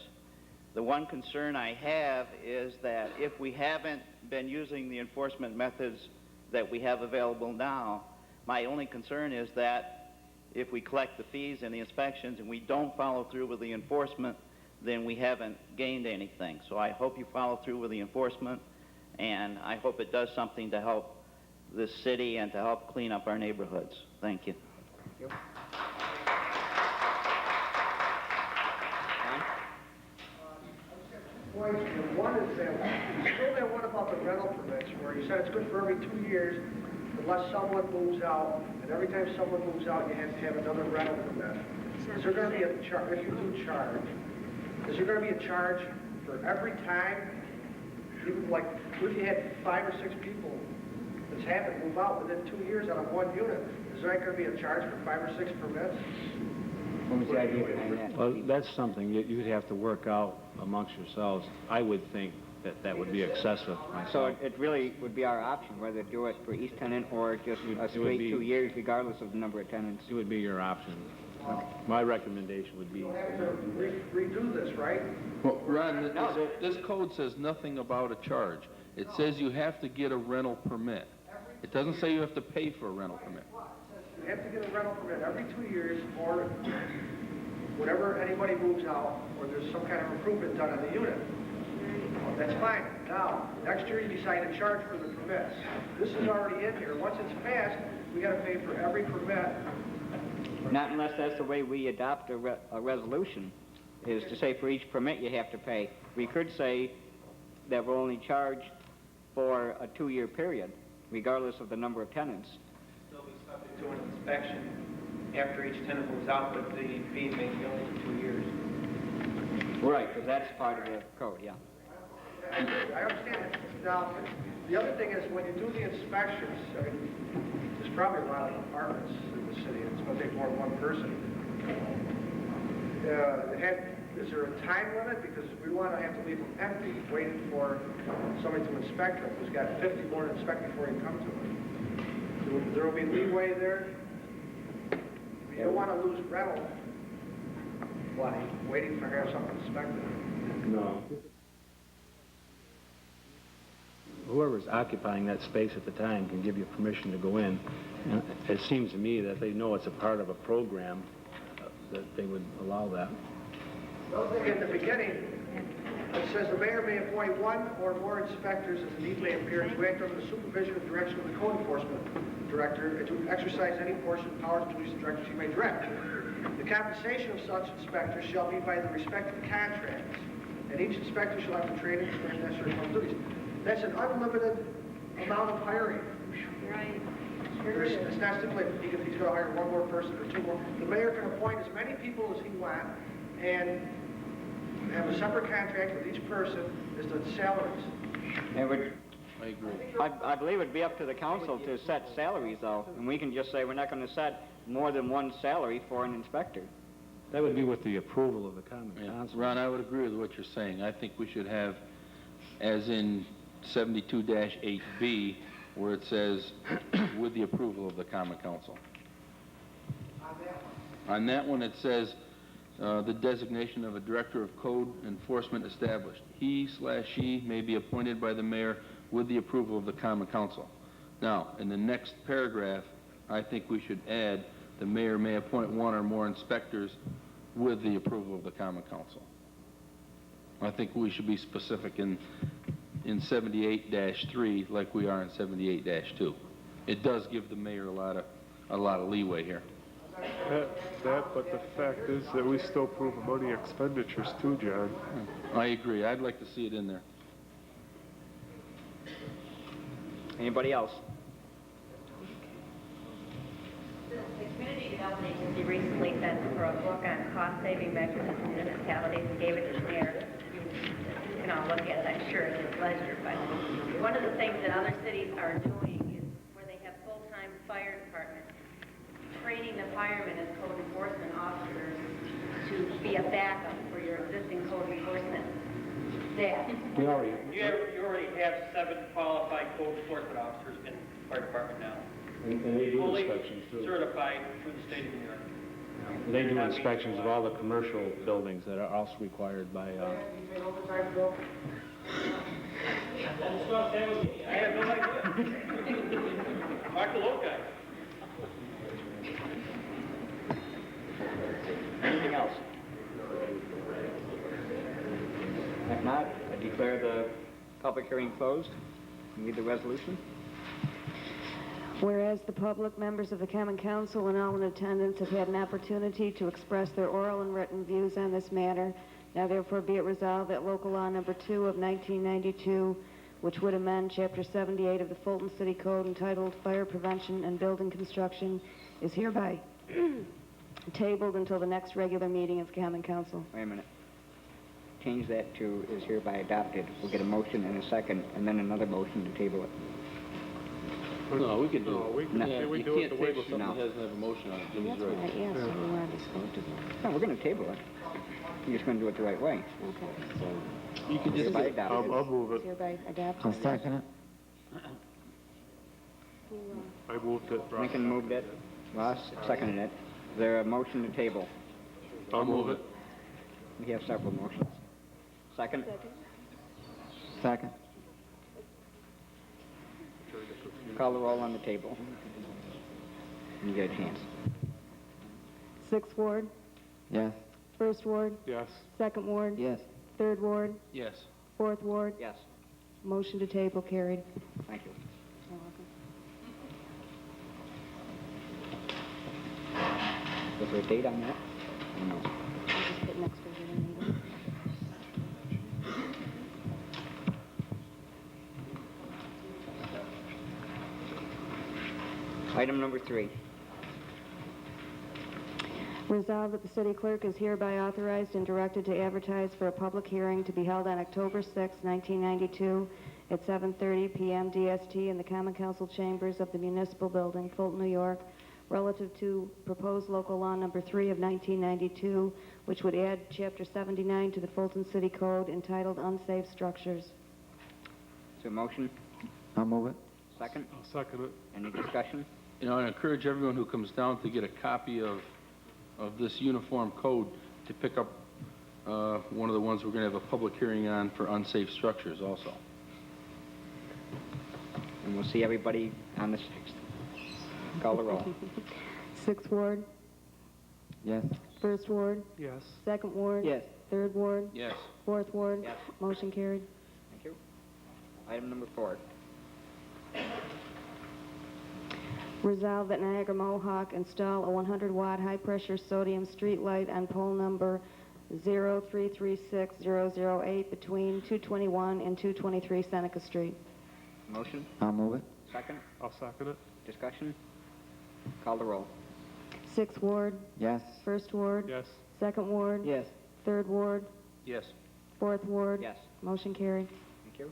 The one concern I have is that if we haven't been using the enforcement methods that we have available now, my only concern is that if we collect the fees and the inspections and we don't follow through with the enforcement, then we haven't gained anything. So I hope you follow through with the enforcement, and I hope it does something to help this city and to help clean up our neighborhoods. Thank you. Thank you. Points. One is that, still that one about the rental permits, where you said it's good for every 2 years, unless someone moves out, and every time someone moves out, you have to have another rental permit. Is there going to be a charge, if you do charge, is there going to be a charge for every time? Even like, what if you had 5 or 6 people that's happened move out within 2 years out of one unit? Is there going to be a charge for 5 or 6 permits? What was the idea behind that? Well, that's something you'd have to work out amongst yourselves. I would think that would be excessive myself. So it really would be our option, whether to do it for each tenant or just a straight 2 years, regardless of the number of tenants. It would be your option. My recommendation would be... You have to redo this, right? Well, Ron, this code says nothing about a charge. It says you have to get a rental permit. It doesn't say you have to pay for a rental permit. You have to get a rental permit every 2 years, or whenever anybody moves out, or there's some kind of improvement done on the unit. That's fine. Now, next year you decide to charge for the permits. This is already in here. Once it's passed, we got to pay for every permit. Not unless that's the way we adopt a resolution, is to say for each permit you have to pay. We could say that we'll only charge for a 2-year period, regardless of the number of tenants. Still be subject to an inspection after each tenant moves out, but the fee may be only for 2 years. Right, because that's part of the code, yeah. I understand it. Now, the other thing is when you do the inspections, I mean, there's probably a lot of apartments in the city. It's going to take more than one person. Is there a time limit? Because we want to have to leave them empty, waiting for somebody to inspect them. Who's got 50 more to inspect before you come to it. There will be leeway there. You don't want to lose rental. Why? Waiting for have something inspected. No. whoever's occupying that space at the time can give you permission to go in. And it seems to me that they know it's a part of a program, that they would allow that. In the beginning, it says the mayor may appoint one or more inspectors as the need may appear to act under the supervision and direction of the code enforcement director and to exercise any portion of powers and duties and directives he may direct. The compensation of such inspectors shall be by the respective contracts, and each inspector shall have the training and experience necessary for duties. That's an unlimited amount of hiring. Right. It's not stipulated he's going to hire one more person or two more. The mayor can appoint as many people as he wants and have a separate contract with each person as to the salaries. It would, I agree. I believe it'd be up to the council to set salaries, though, and we can just say we're not going to set more than one salary for an inspector. That would be with the approval of the common council. Ron, I would agree with what you're saying. I think we should have, as in 72-8B, where it says, with the approval of the common council. On that one, it says, the designation of a director of code enforcement established. He/she may be appointed by the mayor with the approval of the common council. Now, in the next paragraph, I think we should add, the mayor may appoint one or more inspectors with the approval of the common council. I think we should be specific in 78-3 like we are in 78-2. It does give the mayor a lot of leeway here. But the fact is that we still approve money expenditures too, John. I agree. I'd like to see it in there. Anybody else? The Community Development Agency recently sent for a book on cost-saving mechanisms in municipalities and gave it to the mayor. You can all look at it, I'm sure, at your pleasure. But one of the things that other cities are doing is where they have full-time fire departments, training the firemen as code enforcement officers to be a backup for your existing code enforcement staff. You already have 7 qualified code enforcement officers in the fire department now. And they do Fully inspections, too. certified through the state of New York. They do inspections of all the commercial buildings that are also required by, I have no idea. Talk to those guys. Anything else? If not, I declare the public hearing closed. Read the resolution. Whereas the public, members of the Common Council, and all in attendance have had an opportunity to express their oral and written views on this matter, now therefore be it resolved that Local Law Number 2 of 1992, which would amend Chapter 78 of the Fulton City Code entitled Fire Prevention and Building Construction, is hereby tabled until the next regular meeting of the Common Council. Wait a minute. Change that to is hereby adopted. We'll get a motion and a second, and then another motion to table it. No, we can do it. We can, No. can we You do it can't the way table she... something that doesn't have a motion on it. Jimmy's That's what right. I asked, so we wanted to spoke to them. No, we're going to table it. We're just going to do it the right way. Okay, so You can just Hereby adopted. I'll move it's it. hereby adopted. I'll second it. I moved it. Lincoln moved it. Ross seconded it. Is there a motion to table? I'll move it. We have several motions. Second? Second. Call the roll on the table. You get a chance. 6th Ward, Yes. 1st Ward, Yes. 2nd Ward, Yes. 3rd Ward, Yes. 4th Ward. Yes. Motion to table carried. Thank you. Was there a date on that? No. Just hit next regular meeting. Item number 3. Resolved that the city clerk is hereby authorized and directed to advertise for a public hearing to be held on October 6, 1992, at 7:30 p.m. DST in the Common Council chambers of the Municipal Building, Fulton, New York, relative to proposed local law number 3 of 1992, which would add Chapter 79 to the Fulton City Code entitled Unsafe Structures. Is there a motion? I'll move it. Second? I'll second it. Any discussion? You know, I encourage everyone who comes down to get a copy of this uniform code to pick up one of the ones we're going to have a public hearing on for unsafe structures also. And we'll see everybody on the 6th. Call the roll. 6th Ward, Yes. 1st Ward, Yes. 2nd Ward. Yes. 3rd Ward, Yes. 4th Ward. Yes. Motion carried. Thank you. Item number 4. Resolved that Niagara Mohawk install a 100-watt high-pressure sodium street light on pole number 0336008 between 221 and 223 Seneca Street. Motion? I'll move it. Second? I'll second it. Discussion? Call the roll. 6th Ward, Yes. 1st Ward. Yes. 2nd Ward. Yes. 3rd Ward, Yes. 4th Ward. Yes. Motion carried. Thank you.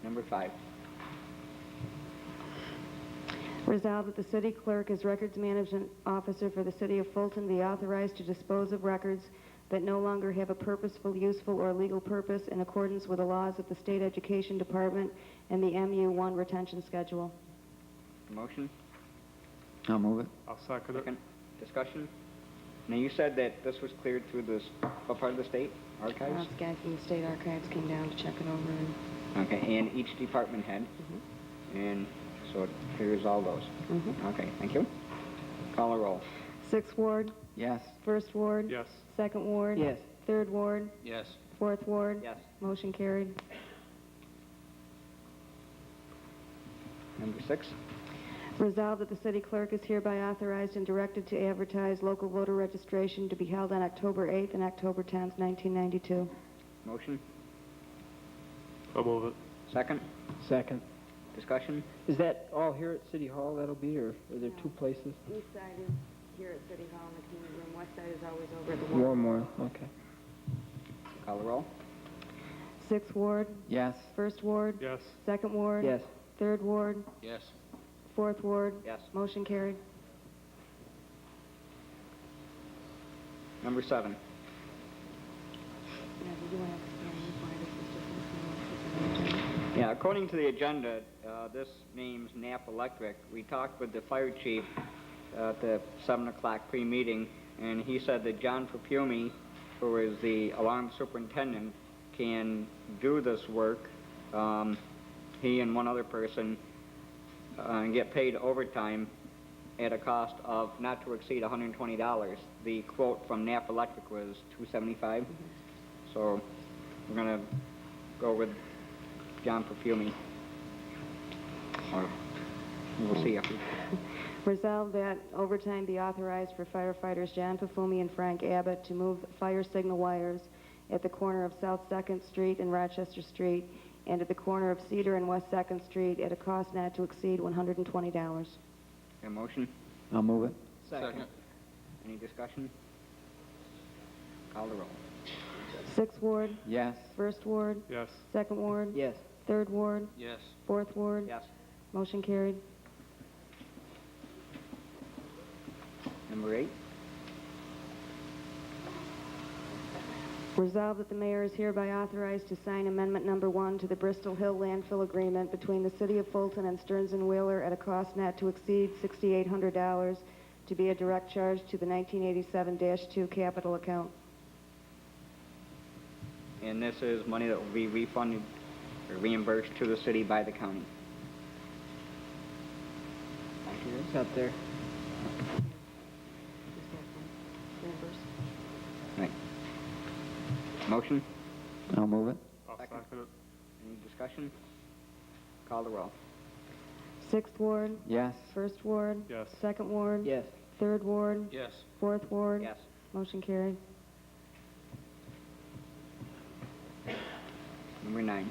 Number 5. Resolved that the city clerk as records management officer for the city of Fulton be authorized to dispose of records that no longer have a purposeful, useful, or legal purpose in accordance with the laws of the State Education Department and the MU1 retention schedule. Motion? I'll move it. I'll second it. Second? Discussion? Now, you said that this was cleared through this, what part of the state? Archives? This guy from the state archives came down to check it over and... Okay, and each department head? And so it clears all those? Okay, thank you. Call a roll. 6th Ward, Yes. 1st Ward. Yes. 2nd Ward. Yes. 3rd Ward. Yes. 4th Ward. Yes. Motion carried. Number 6. Resolved that the city clerk is hereby authorized and directed to advertise local voter registration to be held on October 8th and October 10th, 1992. Motion? I'll move it. Second? Second. Discussion? Is that all here at City Hall that'll be, or are there two places? East side is here at City Hall in the community room. West side is always over at the Warmore, okay. Call the roll. 6th Ward, Yes. 1st Ward. Yes. 2nd Ward. Yes. 3rd Ward. Yes. 4th Ward. Yes. Motion carried. Number 7. Yeah, according to the agenda, this name's Knapp Electric. We talked with the fire chief at the 7 o'clock pre-meeting, and he said that John Propiumi, who is the alarm superintendent, can do this work. He and one other person get paid overtime at a cost of not to exceed $120. The quote from Knapp Electric was $275. So we're going to go with John Propiumi. Or we'll see after. Resolved that overtime be authorized for firefighters John Pafumi and Frank Abbott to move fire signal wires at the corner of South 2nd Street and Rochester Street and at the corner of Cedar and West 2nd Street at a cost not to exceed $120. A motion? I'll move it. Second. Any discussion? Call the roll. 6th Ward, Yes. 1st Ward, Yes. 2nd Ward, Yes. 3rd Ward, Yes. 4th Ward. Yes. Motion carried. Number 8. Resolved that the mayor is hereby authorized to sign amendment number 1 to the Bristol Hill landfill agreement between the city of Fulton and Stearns & Wheeler at a cost not to exceed $6,800 to be a direct charge to the 1987-2 capital account. And this is money that will be refunded or reimbursed to the city by the county. It's up there. Right. Motion? I'll move it. I'll second it. Any discussion? Call the roll. 6th Ward, Yes. 1st Ward, Yes. 2nd Ward, Yes. 3rd Ward, Yes. 4th Ward. Yes. Motion carried. Number 9.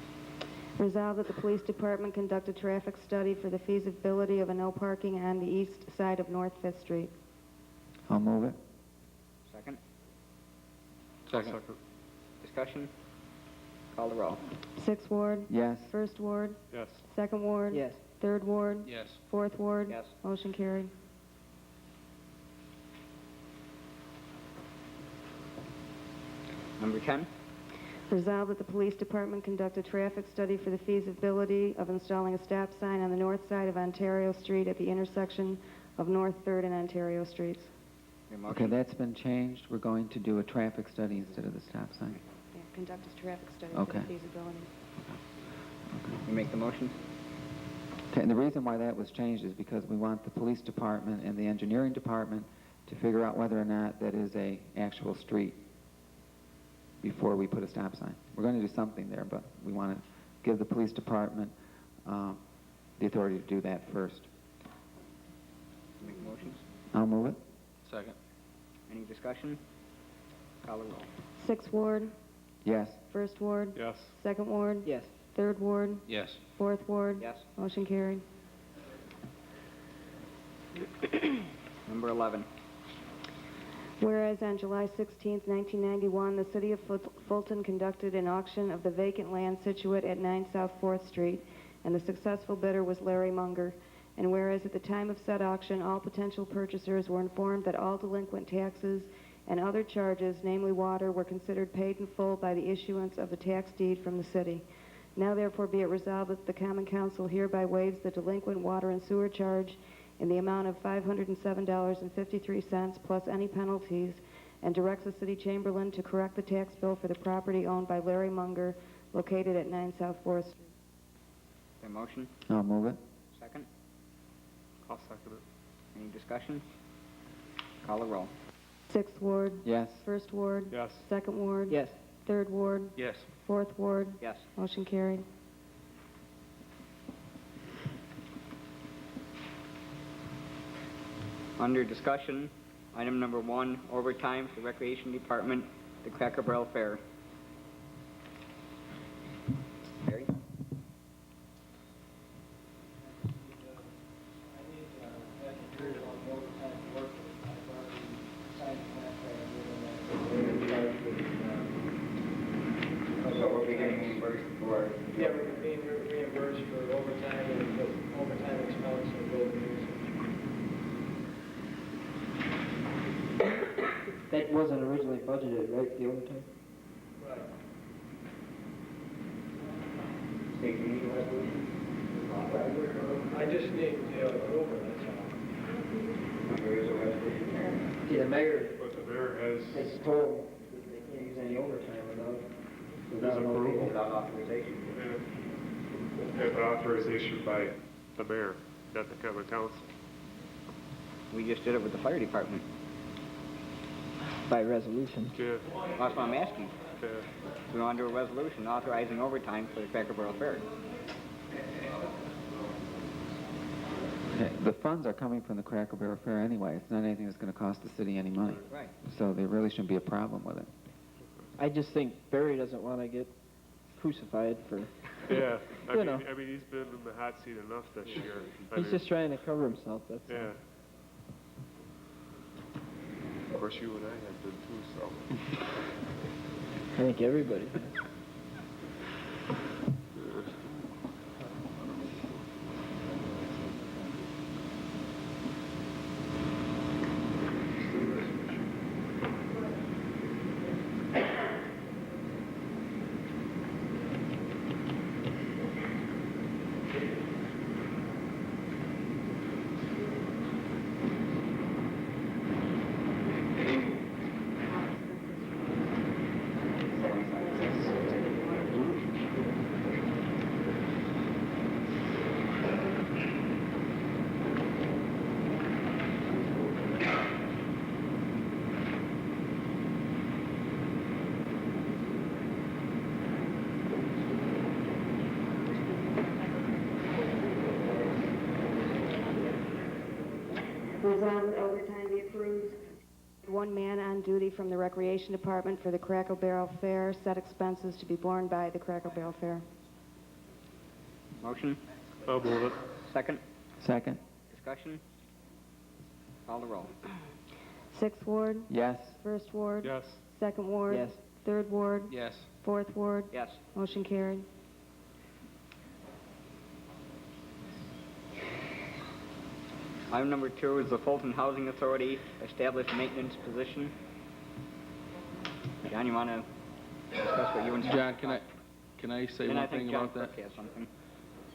Resolved that the police department conduct a traffic study for the feasibility of a no parking on the east side of North 5th Street. I'll move it. Second? Second. Discussion? Call the roll. 6th Ward, Yes. 1st Ward, Yes. 2nd Ward. Yes. 3rd Ward. Yes. 4th Ward. Yes. Motion carried. Number 10. Resolved that the police department conduct a traffic study for the feasibility of installing a stop sign on the north side of Ontario Street at the intersection of North 3rd and Ontario Streets. Okay, that's been changed. We're going to do a traffic study instead of the stop sign. Yeah, conduct a traffic study Okay. for the feasibility. You make the motion? Okay, and the reason why that was changed is because we want the police department and the engineering department to figure out whether or not that is a actual street before we put a stop sign. We're going to do something there, but we want to give the police department the authority to do that first. Make the motion? I'll move it. Second. Any discussion? Call the roll. 6th Ward, Yes. 1st Ward, Yes. 2nd Ward, Yes. 3rd Ward, Yes. 4th Ward. Yes. Motion carried. Number 11. Whereas on July 16, 1991, the City of Fulton conducted an auction of the vacant land situate at 9 South 4th Street, and the successful bidder was Larry Munger. And whereas at the time of said auction, all potential purchasers were informed that all delinquent taxes and other charges, namely water, were considered paid in full by the issuance of the tax deed from the city. Now therefore be it resolved that the Common Council hereby waives the delinquent water and sewer charge in the amount of $507.53 plus any penalties, and directs the city chamberlain to correct the tax bill for the property owned by Larry Munger, located at 9 South 4th Street. Is there a motion? I'll move it. Second. I'll second it. Any discussion? Call the roll. 6th Ward, Yes. 1st Ward, Yes. 2nd Ward, Yes. 3rd Ward, Yes. 4th Ward. Yes. Motion carried. Under discussion, item number 1, overtime for the Recreation Department, the Cracker Barrel Fair. Barry? So we'll be getting reimbursed for? Yeah, we're being reimbursed for overtime and the overtime expense and building usage. That wasn't originally budgeted, right, the overtime? Right. I just need approval, that's all. See, the mayor But the mayor has told that they can't use any overtime without approval. Without authorization. Have authorization by the mayor, not the common council. We just did it with the fire department. by resolution. Yeah. That's what I'm asking. Yeah. We want to do a resolution authorizing overtime for the Cracker Barrel Fair. Okay, the funds are coming from the Cracker Barrel Fair anyway. It's not anything that's going to cost the city any money. Right. So there really shouldn't be a problem with it. I just think Barry doesn't want to get crucified for... Yeah, I You mean, know. he's been in the hot seat enough this year. He's just trying to cover himself, that's all. Yeah. Of course, you and I have been too, so. I think everybody has. Resolved that overtime be approved. One man on duty from the Recreation Department for the Cracker Barrel Fair, set expenses to be borne by the Cracker Barrel Fair. Motion? I'll move it. Second? Second? Discussion? Call the roll. 6th Ward, Yes. 1st Ward, Yes. 2nd Ward, Yes. 3rd Ward, Yes. 4th Ward. Yes. Motion carried. Item number 2 is the Fulton Housing Authority established maintenance position. John, you want to discuss what you and... John, can I say Then I one think thing John about that? Cook has something.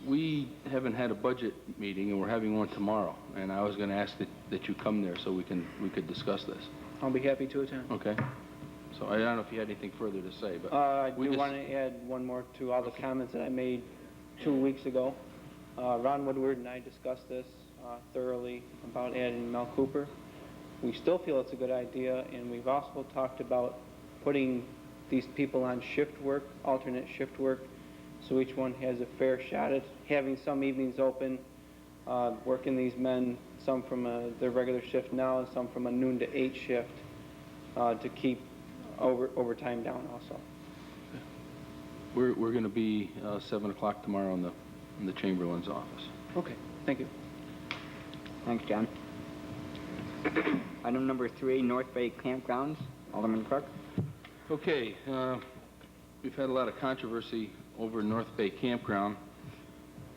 We haven't had a budget meeting, and we're having one tomorrow, and I was going to ask that you come there so we could discuss this. I'll be happy to attend. Okay? So I don't know if you had anything further to say, but I we do just- want to add one more to all the comments that I made 2 weeks ago. Ron Woodward and I discussed this thoroughly about adding Mel Cooper. We still feel it's a good idea, and we've also talked about putting these people on shift work, alternate shift work, so each one has a fair shot at having some evenings open, working these men, some from their regular shift now and some from a noon to 8 shift, to keep overtime down also. We're going to be 7 o'clock tomorrow in the Chamberlain's office. Okay, thank you. Thanks, John. Item number 3, North Bay Campgrounds. Alderman Clark. Okay, we've had a lot of controversy over North Bay Campground,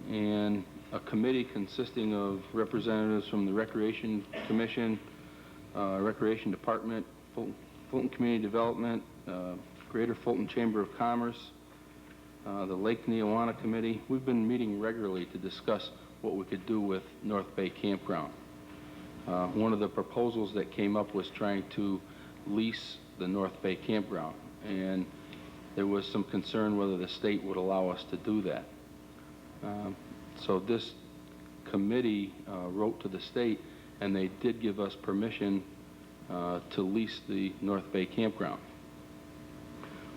and a committee consisting of representatives from the Recreation Commission, Recreation Department, Fulton Community Development, Greater Fulton Chamber of Commerce, the Lake Neowana Committee. We've been meeting regularly to discuss what we could do with North Bay Campground. One of the proposals that came up was trying to lease the North Bay Campground, and there was some concern whether the state would allow us to do that. So this committee wrote to the state, and they did give us permission to lease the North Bay Campground.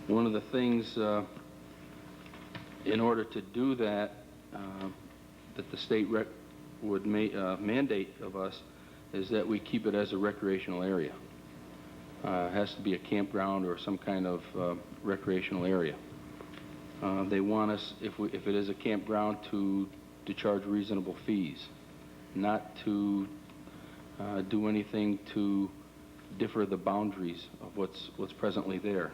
One of the things in order to do that, that the state would mandate of us is that we keep it as a recreational area. It has to be a campground or some kind of recreational area. They want us, if it is a campground, to charge reasonable fees, not to do anything to differ the boundaries of what's presently there.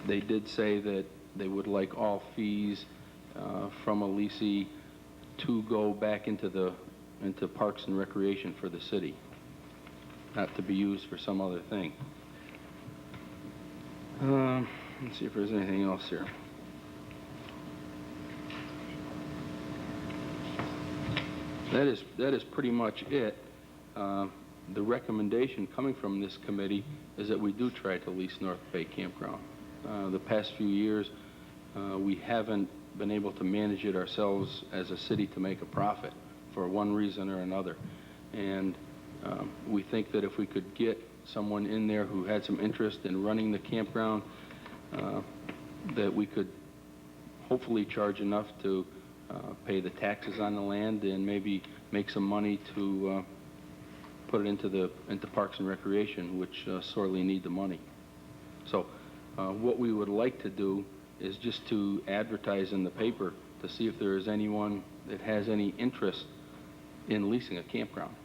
They did say that they would like all fees from a leasee to go back into Parks and Recreation for the city, not to be used for some other thing. Let's see if there's anything else here. That is pretty much it. The recommendation coming from this committee is that we do try to lease North Bay Campground. The past few years, we haven't been able to manage it ourselves as a city to make a profit for one reason or another. And we think that if we could get someone in there who had some interest in running the campground, that we could hopefully charge enough to pay the taxes on the land and maybe make some money to put it into Parks and Recreation, which sorely need the money. So what we would like to do is just to advertise in the paper to see if there is anyone that has any interest in leasing a campground.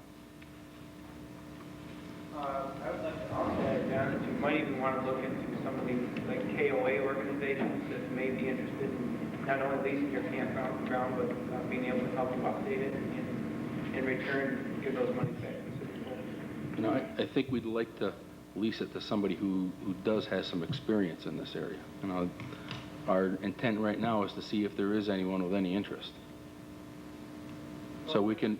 I would like to also add, John, that you might even want to look into some of these like KOA organizations that may be interested in not only leasing your campground, but being able to help you update it and in return give those monies back to the city. You know, I think we'd like to lease it to somebody who does have some experience in this area. You know, our intent right now is to see if there is anyone with any interest, so we can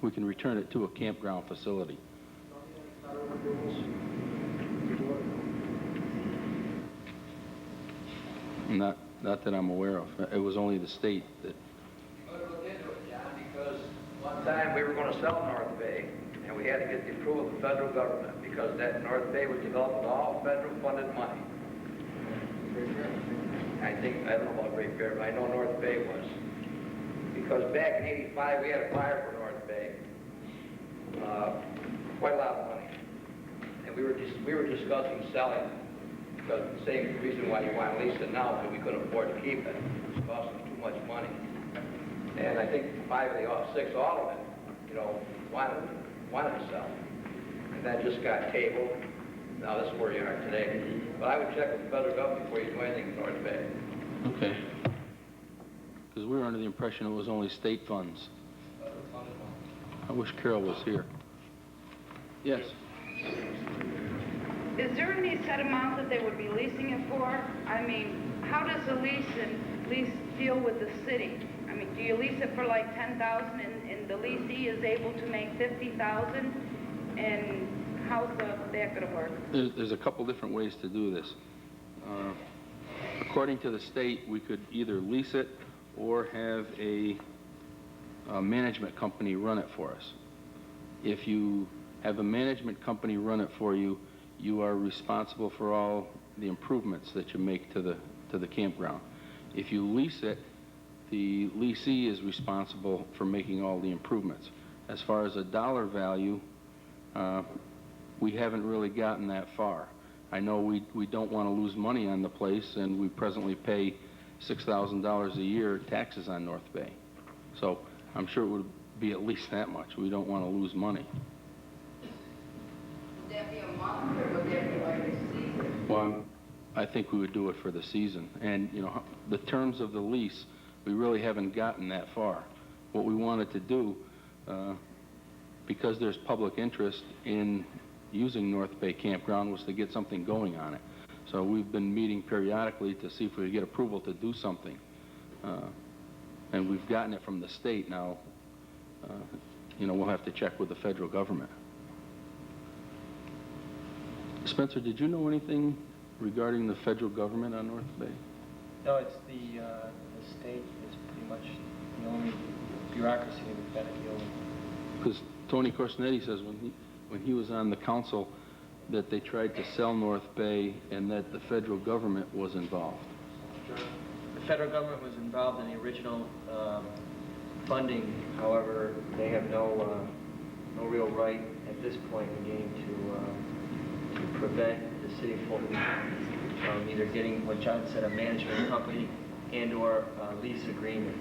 return it to a campground facility. Not that I'm aware of. It was only the state that. Look into it, John, because one time we were going to sell North Bay, and we had to get the approval of the federal government because that North Bay was developed with all federal funded money. I don't know about Great Bear, but I know North Bay was. Because back in '85 we had a buyer for North Bay, quite a lot of money, and we were discussing selling it. Because the same reason why you want to lease it now, because we couldn't afford to keep it. It was costing too much money. And I think 5 of the 6 aldermen, wanted to sell. And that just got tabled. Now this is where you are today. But I would check with the federal government before you do anything in North Bay. Okay. Because we were under the impression it was only state funds. I wish Carol was here. Yes. Is there any set amount that they would be leasing it for? I mean, how does the lease deal with the city? I mean, do you lease it for like $10,000 and the leasee is able to make $50,000? And how's that going to work? There's a couple different ways to do this. according to the state, we could either lease it or have a management company run it for us. If you have a management company run it for you, you are responsible for all the improvements that you make to the campground. If you lease it, the leasee is responsible for making all the improvements. As far as a dollar value, we haven't really gotten that far. I know we don't want to lose money on the place, and we presently pay $6,000 a year taxes on North Bay. So I'm sure it would be at least that much. We don't want to lose money. Would that be a month, or would that be like a season? Well, I think we would do it for the season. And, you know, the terms of the lease, we really haven't gotten that far. What we wanted to do, because there's public interest in using North Bay Campground, was to get something going on it. So we've been meeting periodically to see if we could get approval to do something. And we've gotten it from the state. Now, you know, we'll have to check with the federal government. Spencer, did you know anything regarding the federal government on North Bay? No, it's the state is pretty much the only bureaucracy we've got to deal with. Because Tony Corsinetti says when he was on the council that they tried to sell North Bay and that the federal government was involved. The federal government was involved in the original funding. However, they have no real right at this point in the game to prevent the city of Fulton from either getting what John said, a management company and or a lease agreement.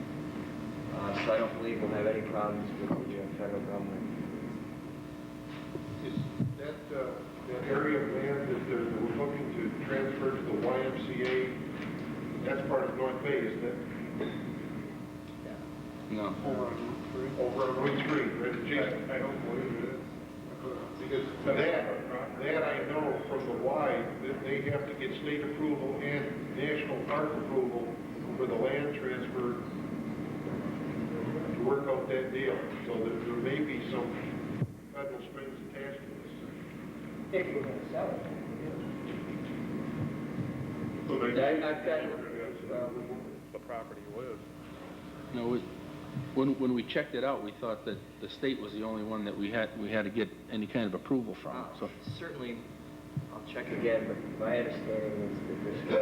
So I don't believe we'll have any problems with the federal government. Is that area of land that we're looking to transfer to the YMCA, that's part of North Bay, isn't it? No. Over on Route 3, right adjacent. I don't believe it is. Because that I know from the Y, that they have to get state approval and national park approval for the land transfer to work out that deal. So that there may be some federal strings attached to this. If we're going to sell it. The property was. No, when we checked it out, we thought that the state was the only one that we had to get any kind of approval from. So Certainly, I'll check again, but my understanding is that there's the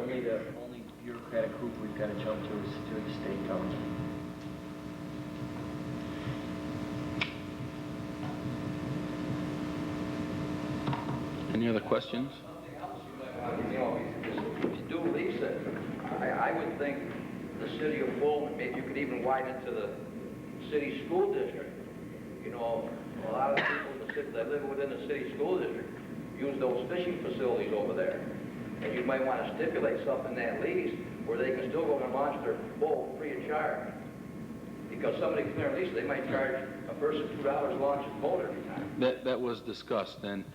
only bureaucratic hoop we've got to jump to is to the state government. Any other questions? You know, if you do lease it, I would think the city of Fulton, maybe you could even widen it to the city school district. You know, a lot of people in the city that live within the city school district use those fishing facilities over there. And you might want to stipulate something in that lease where they can still go and launch their boat free of charge. Because somebody can clear a lease, they might charge a person $2 to launch his boat every time. That was discussed, and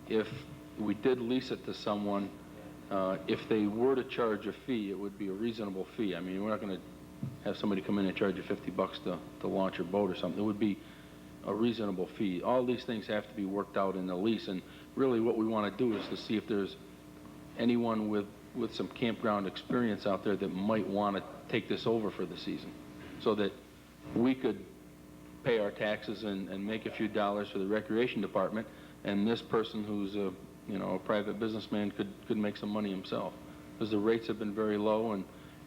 if we did lease it to someone, if they were to charge a fee, it would be a reasonable fee. I mean, we're not going to have somebody come in and charge you $50 to launch your boat or something. It would be a reasonable fee. All these things have to be worked out in the lease, and really what we want to do is to see if there's anyone with some campground experience out there that might want to take this over for the season, so that we could pay our taxes and make a few dollars for the recreation department, and this person who's a private businessman could make some money himself, because the rates have been very low,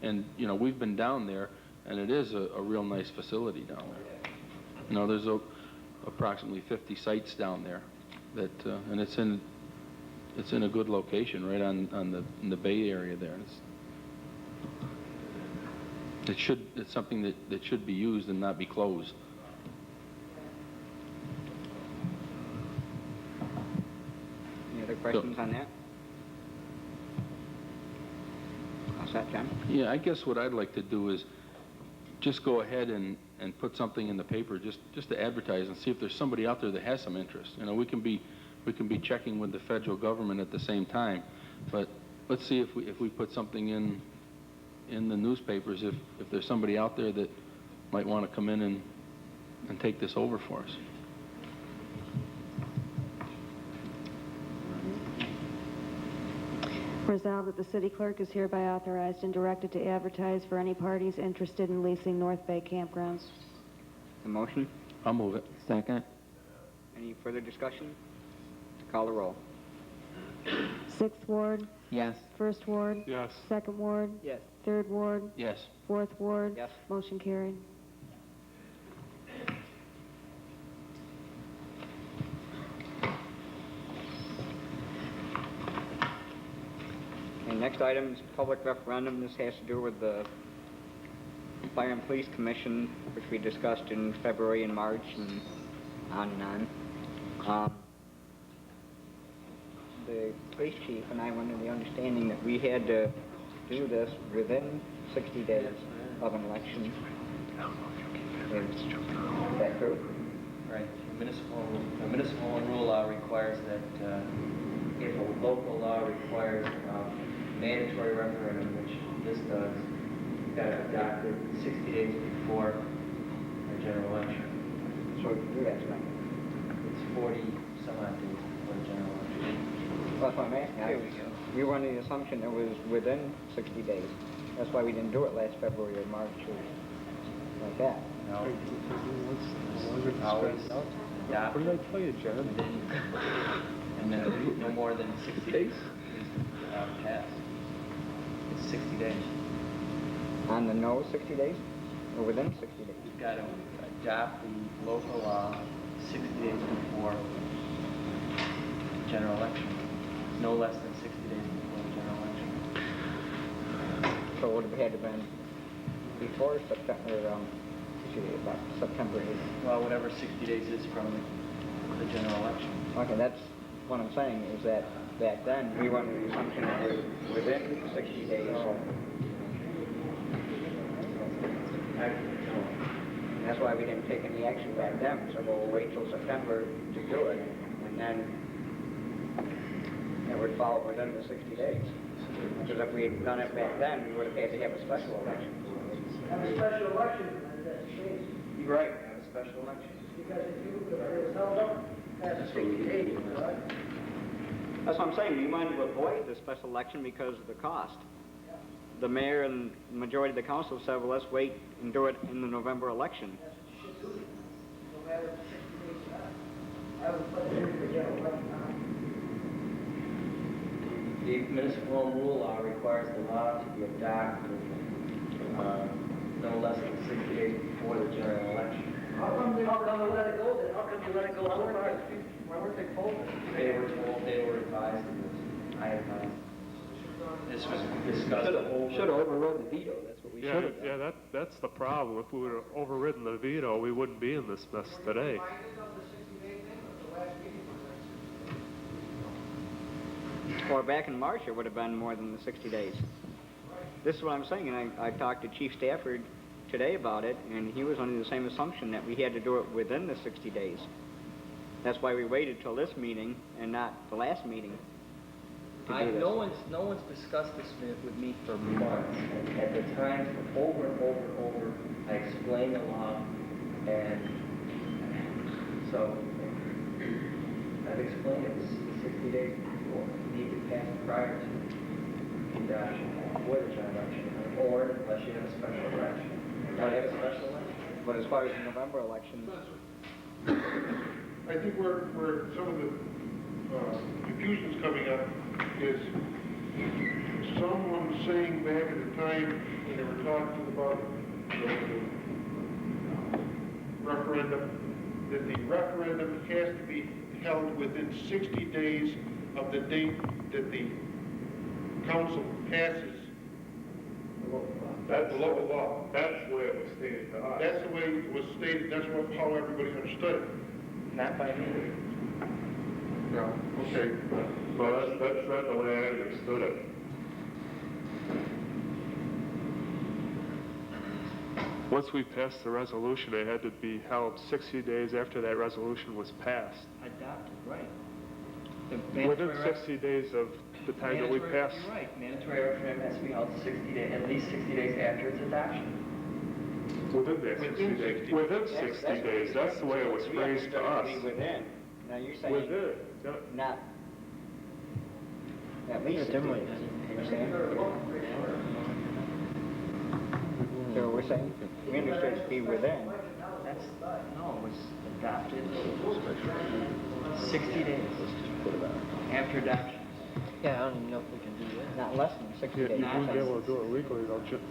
and you know, we've been down there, and it is a real nice facility down there. You know, there's approximately 50 sites down there, and it's in a good location, right in the Bay Area there. It's something that should be used and not be closed. Any other questions on that? How's that, John? Yeah, I guess what I'd like to do is just go ahead and put something in the paper just to advertise and see if there's somebody out there that has some interest. You know, we can be checking with the federal government at the same time, but let's see if we put something in the newspapers if there's somebody out there that might want to come in and take this over for us. Resolved that the city clerk is hereby authorized and directed to advertise for any parties interested in leasing North Bay campgrounds. The motion? I'll move it. Second. Any further discussion? Call the roll. 6th Ward, Yes. 1st Ward, Yes. 2nd Ward, Yes. 3rd Ward, Yes. 4th Ward. Yes. Motion carried. Okay, next item is public referendum. This has to do with the Fire and Police Commission, which we discussed in February and March and on. The police chief and I went to the understanding that we had to do this within 60 days of an election. Is that true? Right. The municipal rule law requires that if a local law requires mandatory referendum, which this does, you've got to adopt it 60 days before a general election. So do that tonight. It's 40 some odd days before a general election. That's what I'm asking. We were under the assumption it was within 60 days. That's why we didn't do it last February or March or like that. No. Always adopt What did I tell you, John? and then no more than 60 days passed. It's 60 days. On the no 60 days? Or within 60 days? You've got to adopt the local law 60 days before general election. No less than 60 days before the general election. So it would have had to been before September, about September 8th. Well, whatever 60 days is from the general election. Okay, that's what I'm saying, is that back then, we were under the assumption it was within 60 days. That's why we didn't take any action back then. So we'll wait till September to do it, and then it would fall within the 60 days. Because if we had done it back then, we would have had to have a special election. Have a special election, You're right, have a special election. because if it was held up past 60 days, right? That's what I'm saying. We wanted to avoid the special election because of the cost. The mayor and the majority of the council said, well, let's wait and do it in the November election. No matter if it's 60 days or not. I would put it in the general election now. The municipal rule law requires the law to be adopted no less than 60 days before the general election. How come they let it go then? How come you let it go so far? Why weren't they told it? They were told, they were advised of this. I advised. This was discussed. Should have overrode the veto. That's what we should have done. Yeah, that's the problem. If we would have overridden the veto, we wouldn't be in this mess today. Or back in March, it would have been more than the 60 days. This is what I'm saying, and I talked to Chief Stafford today about it, and he was under the same assumption that we had to do it within the 60 days. That's why we waited till this meeting and not the last meeting to do this. No one's discussed this with me for months. At the time, over and over and over, I explained the law, and so I've explained it 60 days before. You need to pass it prior to the adoption, before the general election, or unless you have a special election. Now, you have a special election. But as far as the November election, I think where some of the confusion's coming up is someone saying back at the time when they were talking about the referendum, that the referendum has to be held within 60 days of the date that the council passes. That's the local law. That's the way it was stated to us. That's the way it was stated. That's how everybody understood it. Not by me. No, okay. Well, that's not the way I understood it. Once we passed the resolution, it had to be held 60 days after that resolution was passed. Adopted, right. Within 60 days of the time that we passed. You're right. Mandatory referendum has to be held 60 days, at least 60 days after its adoption. Within that 60 days. Within 60 days. That's the way it was phrased to us. within. Now you're saying Within. not at least 60 days. understand? So we're saying, we understood to be within. That's, no, it was adopted 60 days after adoption. Yeah, I don't even know if we can do that. Not less than 60 days. If we'll be able to do it legally, they'll jump.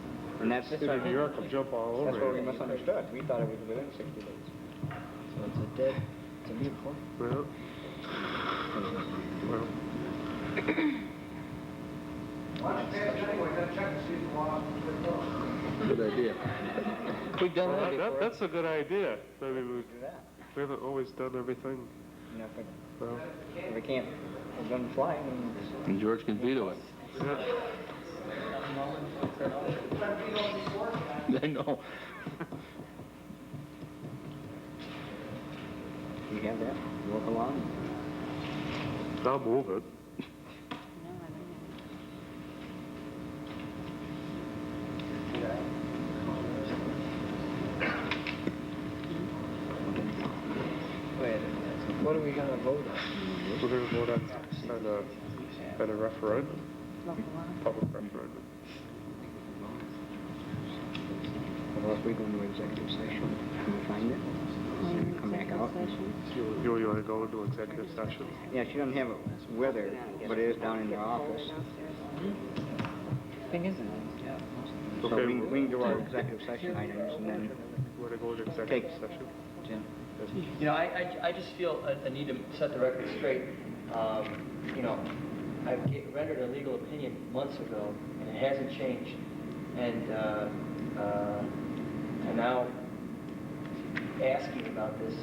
And that's City of New York will jump all over That's what we it. misunderstood. We thought it was within 60 days. So it's a dead, it's a mute point. Well, Good idea. We've done that well, before. that's a good idea. Maybe we haven't always done everything. You know, Well, if we can't, it doesn't fly. And George can veto it. I know. You have that? You walk along? I'll move it. Wait, what are we going to vote on? We're going to vote on a referendum, public referendum. Well, if we go into executive session, can we find it? And come back out? You want to go into executive session? Yeah, she doesn't have it with her, but it is down in her office. Thing isn't it? Yeah. So Okay. we can do our executive session items and then You want to go into executive session? Jim. You know, I just feel a need to set the record straight. You know, I've rendered a legal opinion months ago, and it hasn't changed. And now asking about this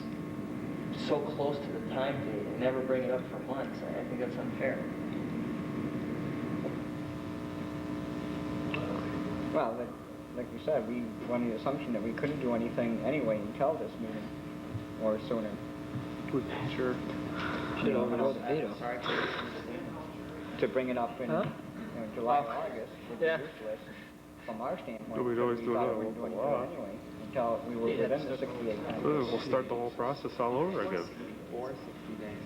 so close to the time date and never bring it up for months, I think that's unfair. Well, like you said, we went on the assumption that we couldn't do anything anyway until this meeting, or sooner. Sure. Should overrule the veto. Sorry. To bring it up in Huh? July or August would be Yeah. useless from our standpoint. No, we'd always because do we thought it we under wouldn't the do it law. anyway, until we were within the 68 days. We'll start the whole process all over again.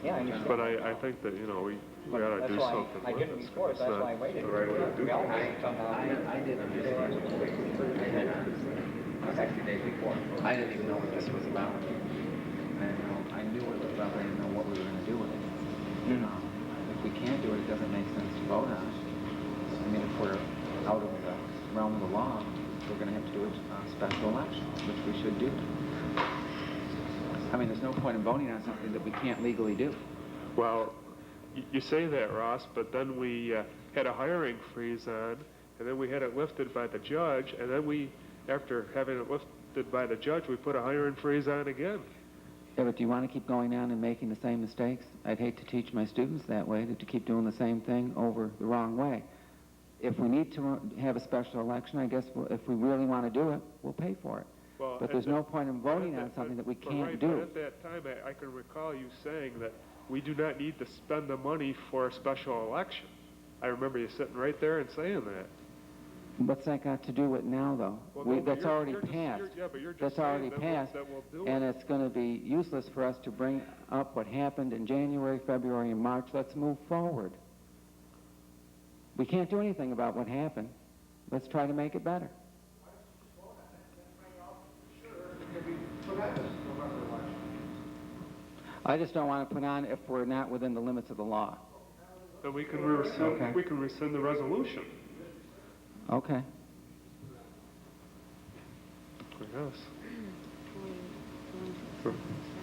Yeah, I understand. But I think that, you know, we ought to That's do why something I with didn't this. before, It's that's not why I waited. the right way to do We all things. waited somehow. I didn't understand 60 days before. I didn't even know what this was about. I knew what it was about, but I didn't know what we were going to do with it. If we can't do it, it doesn't make sense to vote on it. I mean, if we're out of the realm of the law, we're going to have to do a special election, which we should do. I mean, there's no point in voting on something that we can't legally do. Well, you say that, Ross, but then we had a hiring freeze on, and then we had it lifted by the judge, and then we, after having it lifted by the judge, we put a hiring freeze on again. Yeah, but do you want to keep going on and making the same mistakes? I'd hate to teach my students that way, to keep doing the same thing over the wrong way. If we need to have a special election, I guess if we really want to do it, we'll pay for it. Well, But there's no point in voting on something that we can't But do. at that time, I can recall you saying that we do not need to spend the money for a special election. I remember you sitting right there and saying that. What's that got to do with now, though? Well, no, but That's you're- already you're just- passed. yeah, but you're just That's saying already that passed, we'll do and it. it's going to be useless for us to bring up what happened in January, February, and March. Let's move forward. We can't do anything about what happened. Let's try to make it better. I just don't want to put on if we're not within the limits of the law. Then we can rescind, Okay. we can rescind the resolution. Okay. I guess.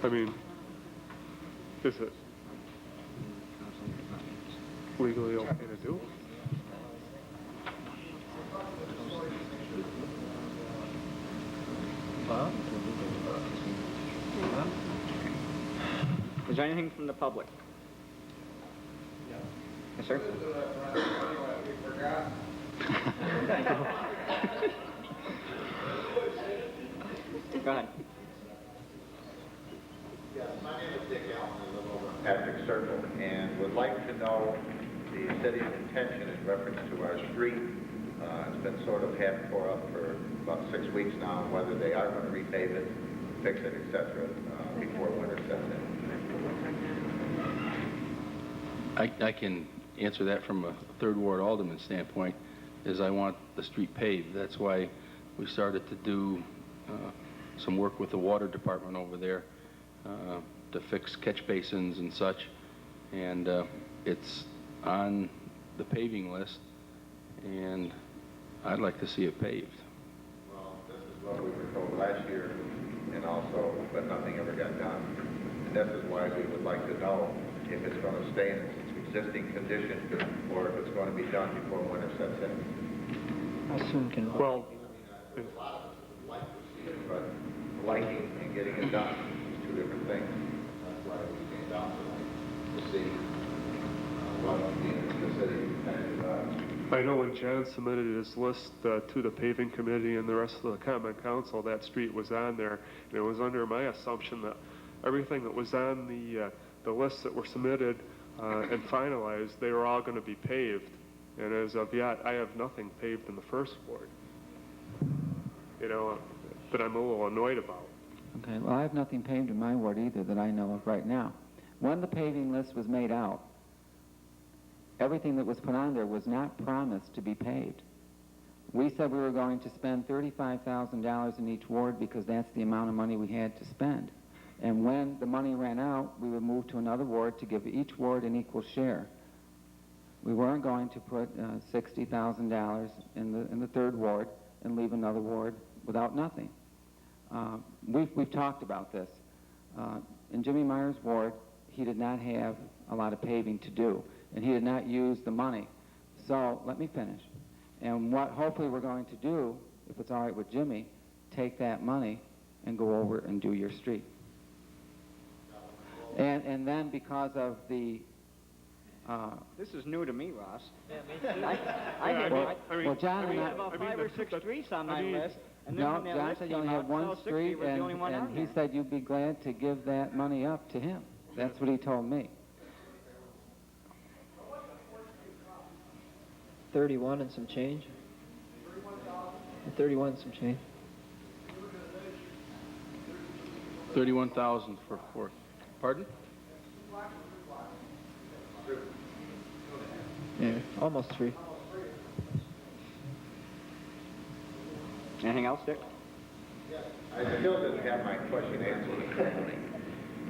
I mean, is it legally okay to do? Huh? Is there anything from the public? Yes, sir? Go ahead. Yes, my name is Dick Allen. I live over in Patrick Circle, and would like to know the city's intention in reference to our street. It's been sort of tore up for about 6 weeks now, whether they are going to repave it, fix it, etc., before winter sets in. I can answer that from a Third Ward Alderman standpoint, is I want the street paved. That's why we started to do some work with the water department over there to fix catch basins and such. And it's on the paving list, and I'd like to see it paved. Well, this is what we were told last year, and also, but nothing ever got done. And this is why we would like to know if it's going to stay in its existing condition, or if it's going to be done before winter sets in. How soon can... Well, a lot of us would like to see it, but liking and getting it done is two different things. That's why we came down to see what the city intended about. I know when John submitted his list to the paving committee and the rest of the common council, that street was on there, and it was under my assumption that everything that was on the lists that were submitted and finalized, they were all going to be paved. And as of yet, I have nothing paved in the first ward. You know, that I'm a little annoyed about. Okay, well, I have nothing paved in my ward either that I know of right now. When the paving list was made out, everything that was put on there was not promised to be paved. We said we were going to spend $35,000 in each ward because that's the amount of money we had to spend. And when the money ran out, we would move to another ward to give each ward an equal share. We weren't going to put $60,000 in the third ward and leave another ward without nothing. We've talked about this. In Jimmy Meyer's ward, he did not have a lot of paving to do, and he did not use the money. So let me finish. And what hopefully we're going to do, if it's all right with Jimmy, take that money and go over and do your street. And then because of the... This is new to me, Ross. Yeah, me too. Well, John and I... about 5 or 6 streets on my list. And then No, when that John list said you came only out, had one 1260 street, was the only one on and he there. said you'd be glad to give that money up to him. That's what he told me. 31 and some change. 31 and some change. 31,000 for, pardon? Yeah, almost 3. Anything else, Dick? I still didn't have my question answered.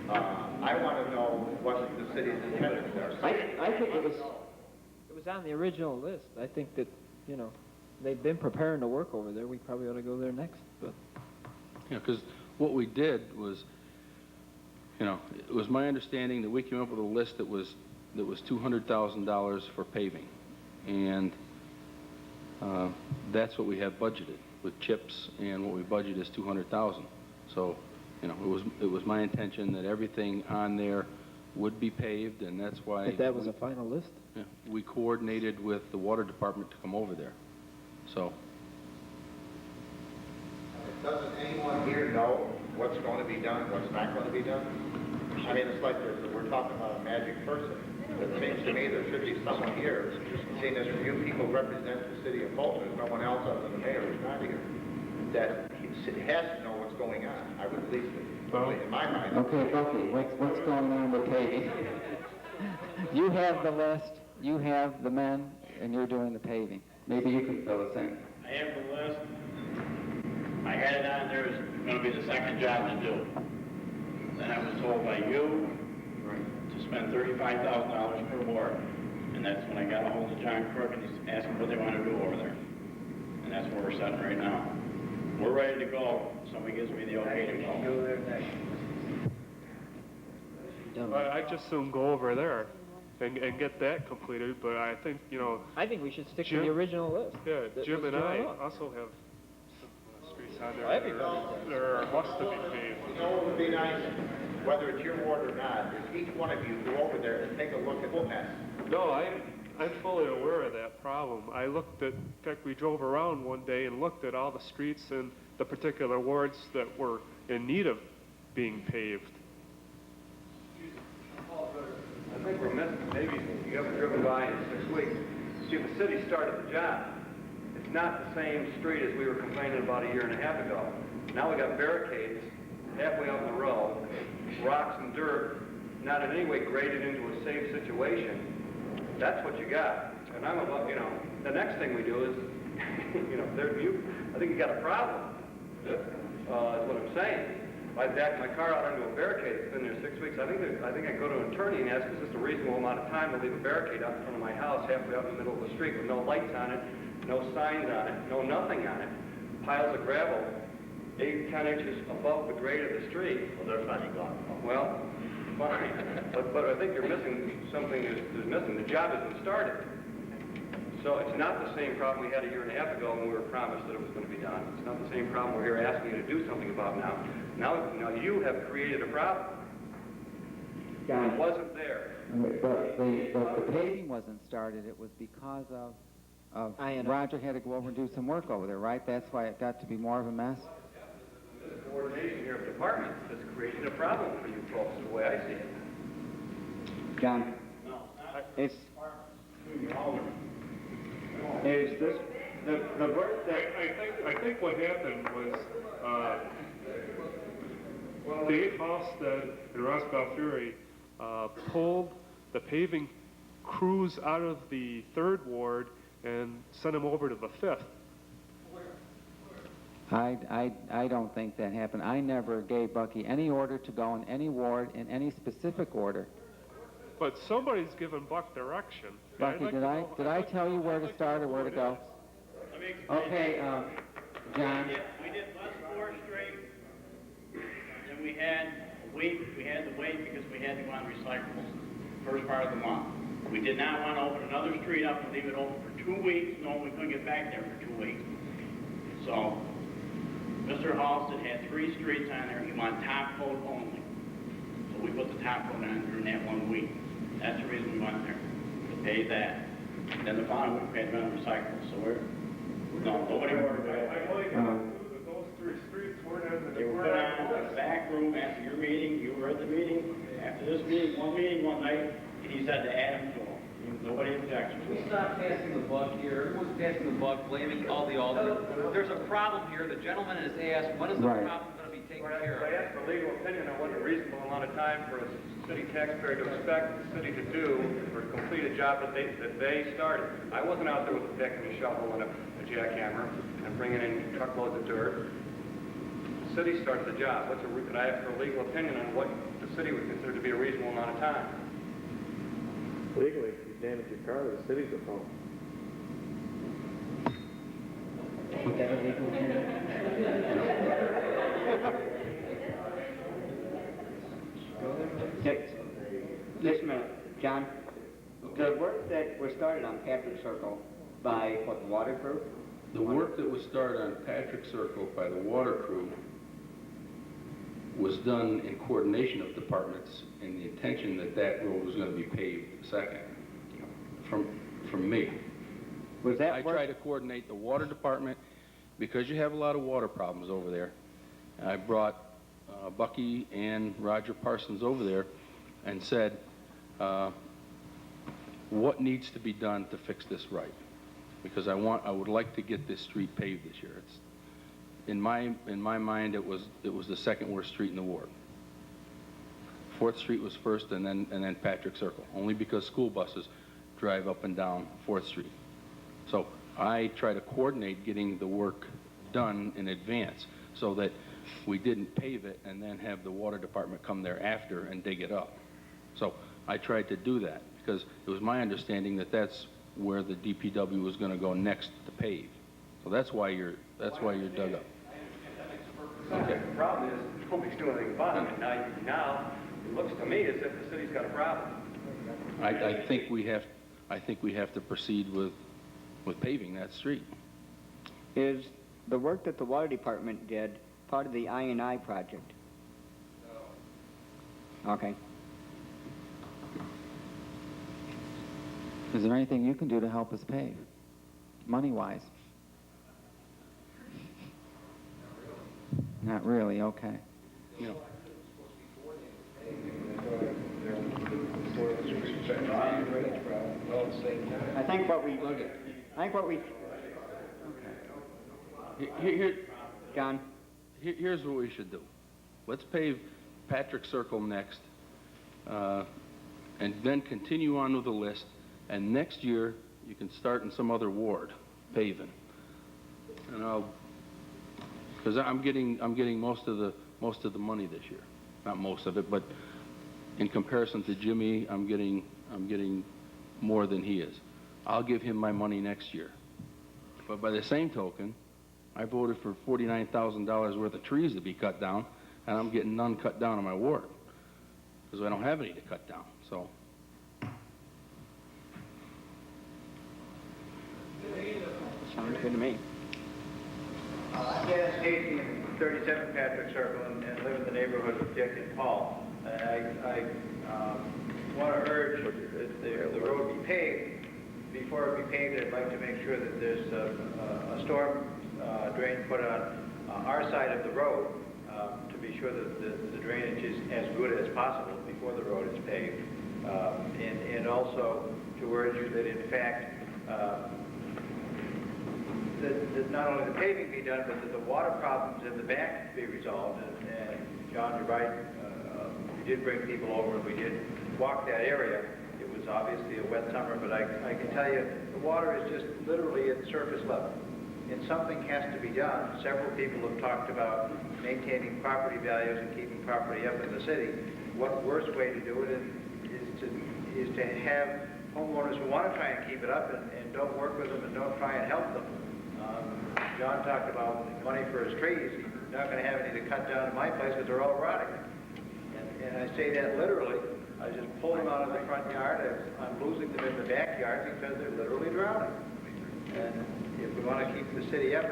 I want to know what the city's intentions are. I think it was on the original list. I think that, you know, they've been preparing to work over there. We probably ought to go there next. But Yeah, because what we did was, you know, it was my understanding that we came up with a list that was $200,000 for paving, and that's what we have budgeted with chips, and what we budget is $200,000. So, you know, it was my intention that everything on there would be paved, and that's why... if that was a final list? Yeah, we coordinated with the water department to come over there. So... Doesn't anyone here know what's going to be done, what's not going to be done? I mean, it's like we're talking about a magic person. It seems to me there should be someone here, seeing as you people represent the city of Fulton, there's no one else other than the mayor who's not here, that has to know what's going on. I would at least, in my mind. Okay, Bucky, what's going on with paving? You have the list, you have the men, and you're doing the paving. Maybe you can fill us in. I have the list. I had it on there as going to be the second job to do. Then I was told by you to spend $35,000 per ward. And that's when I got a hold of John Crook and he's asking what they want to do over there. And that's where we're sitting right now. We're ready to go. Somebody gives me the okay to go there next. I just soon go over there and get that completed, but I think, you know... I think we should stick to the original list. Yeah, Jim and I also have some streets on there that are must to be paved. You know what would be nice, whether it's your ward or not, is each one of you go over there and take a look at the mess. No, I'm fully aware of that problem. I looked at, in fact, we drove around one day and looked at all the streets in the particular wards that were in need of being paved. I think we're missing, maybe you haven't driven by in 6 weeks. See, the city started the job. It's not the same street as we were complaining about a year and a half ago. Now we got barricades halfway up the road, rocks and dirt, not in any way graded into a safe situation. That's what you got. And I'm about, the next thing we do is, I think you got a problem, is what I'm saying. If I back my car out into a barricade, it's been there 6 weeks, I think I'd go to an attorney and ask, is this a reasonable amount of time to leave a barricade out in front of my house, halfway out in the middle of the street with no lights on it, no signs on it, no nothing on it, piles of gravel, 8, 10 inches above the grade of the street. Well, they're finally gone. Well, fine, but I think you're missing something that's missing. The job hasn't started. So it's not the same problem we had a year and a half ago when we were promised that it was going to be done. It's not the same problem we're here asking you to do something about now. Now you have created a problem. It wasn't there. But the paving wasn't started. It was because of Roger had to go over and do some work over there, right? That's why it got to be more of a mess. This coordination here of departments has created a problem for you folks, the way I see it. John, is this the work that... I think what happened was Dave Halstead and Ross Balfouri pulled the paving crews out of the 3rd Ward and sent them over to the 5th. I don't think that happened. I never gave Bucky any order to go in any ward in any specific order. But somebody's given Buck direction. Bucky, did I tell you where to start or where to go? Okay, John. We did West 4th Street, and we had a week. We had to wait because we had to go on recyclables first part of the month. We did not want to open another street up and leave it open for 2 weeks, knowing we couldn't get back there for 2 weeks. So Mr. Halstead had 3 streets on there. He wanted top coat only. So we put the top coat on during that 1 week. That's the reason we went there, to pay that. Then the following week we had to run recyclables. So nobody ordered it. Those 3 streets weren't in They were put on in the back room after your meeting. You were at the meeting. After this meeting, one night, and he said to add them to them. Nobody objected. We stop passing the buck here. Everyone's passing the buck, blaming all the aldermen. There's a problem here. The gentleman has asked, when is the problem going to be taken care of? I asked for legal opinion on what a reasonable amount of time for a city taxpayer to expect the city to do or to complete a job that they started. I wasn't out there with a pick and a shovel and a jackhammer and bringing in truckloads of dirt. The city started the job. Could I ask for a legal opinion on what the city would consider to be a reasonable amount of time? Legally, if you damage your car, the city's at fault. Just a minute, John. The work that was started on Patrick Circle by, what, the water crew? The work that was started on Patrick Circle by the water crew was done in coordination of departments and the intention that that road was going to be paved second from me. Was that I tried to coordinate the water department because you have a lot of water problems over there. I brought Bucky and Roger Parsons over there and said, what needs to be done to fix this right? Because I would like to get this street paved this year. It's, in my mind, it was the second worst street in the ward. 4th Street was first, and then Patrick Circle, only because school buses drive up and down 4th Street. So I try to coordinate getting the work done in advance so that we didn't pave it and then have the water department come there after and dig it up. So I tried to do that because it was my understanding that that's where the DPW was going to go next to pave. So that's why you're dug up. Okay. The problem is nobody's doing anything about it. And now it looks to me as if the city's got a problem. I think we have to proceed with paving that street. Is the work that the water department did part of the I&I project? No. Okay. Is there anything you can do to help us pave, money-wise? Not really, okay. You know. I think what we... John? Here's what we should do. Let's pave Patrick Circle next, and then continue on with the list and next year you can start in some other ward, paving. And because I'm getting most of the money this year. Not most of it, but in comparison to Jimmy, I'm getting more than he is. I'll give him my money next year. But by the same token, I voted for $49,000 worth of trees to be cut down, and I'm getting none cut down in my ward because I don't have any to cut down. So. Sounds good to me. I'm Dennis Casey in 37 Patrick Circle and live in the neighborhood with Dick and Paul. I want to urge that the road be paved. Before it be paved, I'd like to make sure that there's a storm drain put on our side of the road to be sure that the drainage is as good as possible before the road is paved. And also to urge you that in fact that not only the paving be done, but that the water problems in the back be resolved. And John, you're right, we did bring people over and we did walk that area. It was obviously a wet summer, but I can tell you the water is just literally at surface level. And something has to be done. Several people have talked about maintaining property values and keeping property up in the city. What worse way to do it is to have homeowners who want to try and keep it up and don't work with them and don't try and help them. John talked about money for his trees. He's not going to have any to cut down in my place because they're all rotting. And I say that literally. I just pull them out of the front yard. I'm losing them in the backyard because they're literally drowning. And if we want to keep the city up,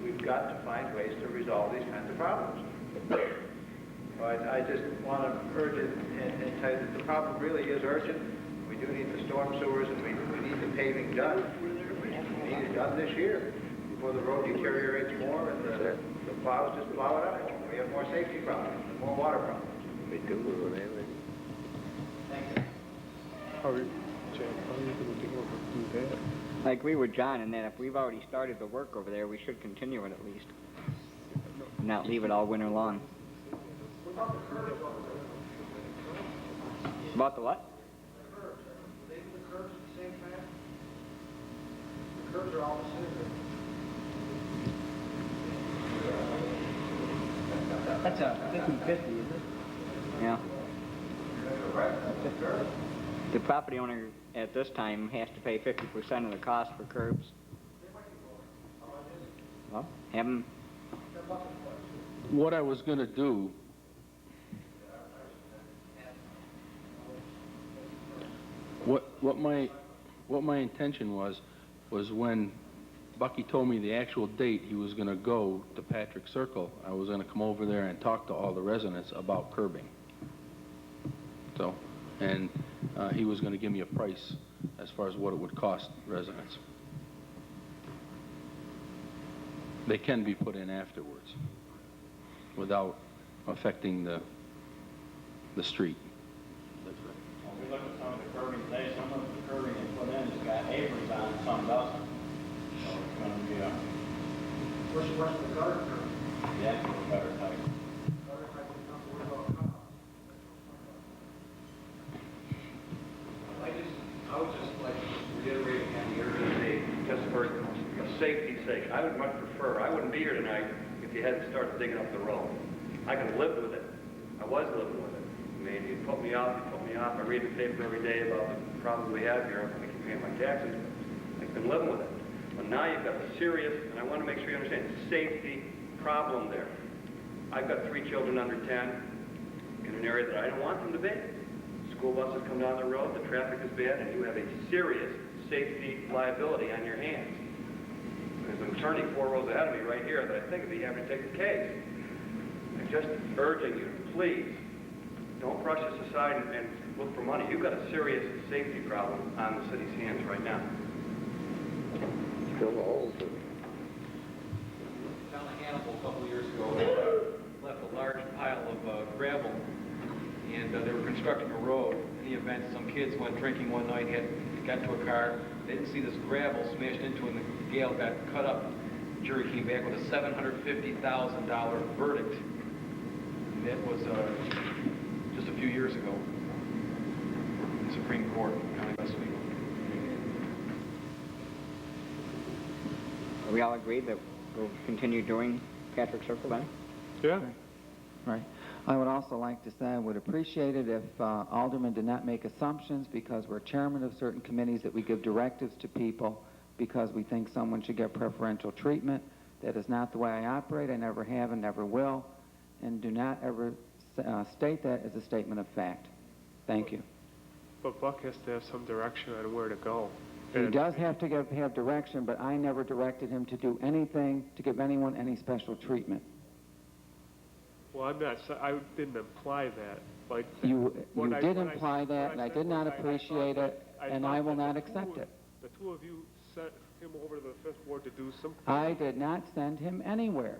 we've got to find ways to resolve these kinds of problems. So I just want to urge it and tell you that the problem really is urgent. We do need the storm sewers and we need the paving done. We need it done this year before the road deteriorates more and the plows just plow it up. We have more safety problems and more water problems. We do, Thank you. How are you going to do that? I agree with John in that if we've already started the work over there, we should continue it at least. Not leave it all winter long. About the what? The curbs at the same time? The curbs are all the same. That's a 50-50, isn't it? Yeah. The property owner at this time has to pay 50% of the cost for curbs. Well, have them. What I was going to do, what my intention was when Bucky told me the actual date he was going to go to Patrick Circle, I was going to come over there and talk to all the residents about curbing. So, and he was going to give me a price as far as what it would cost residents. They can be put in afterwards without affecting the street. Well, we look at some of the curbing today, some of the curbing they put in has got aprons on it, some doesn't. So it's going to be a... Where's the gutter curb? The actual gutter type. Gutter type would not worry about cutoff. I would just like to reiterate again the urgency, just for safety's sake. I would much prefer, I wouldn't be here tonight if you hadn't started digging up the road. I can live with it. I was living with it. I mean, you put me off, you put me off. I read the paper every day about the problems we have here. I keep paying my taxes. I've been living with it. But now you've got a serious, and I want to make sure you understand, safety problem there. I've got 3 children under 10 in an area that I don't want them to be. School buses come down the road, the traffic is bad, and you have a serious safety liability on your hands. There's an attorney 4 rows ahead of me right here that I think would be having to take the case. I'm just urging you, please, don't brush this aside and look for money. You've got a serious safety problem on the city's hands right now. Fill the holes. Down in Hannibal a couple of years ago, left a large pile of gravel, and they were constructing a road. In the event, some kids went drinking one night, got into a car, they didn't see this gravel smashed into it, and the gale got cut up. The jury came back with a $750,000 verdict. And that was just a few years ago in the Supreme Court, County of Oswego. Are we all agreed that we'll continue doing Patrick Circle then? Yeah. Right. I would also like to say I would appreciate it if aldermen did not make assumptions because we're chairman of certain committees that we give directives to people because we think someone should get preferential treatment. That is not the way I operate. I never have and never will. And do not ever state that as a statement of fact. Thank you. But Buck has to have some direction on where to go. He does have to have direction, but I never directed him to do anything to give anyone any special treatment. Well, I didn't imply that. Like You did imply that, and I did not appreciate it, and I will not accept it. The two of you sent him over to the Fifth Ward to do something. I did not send him anywhere.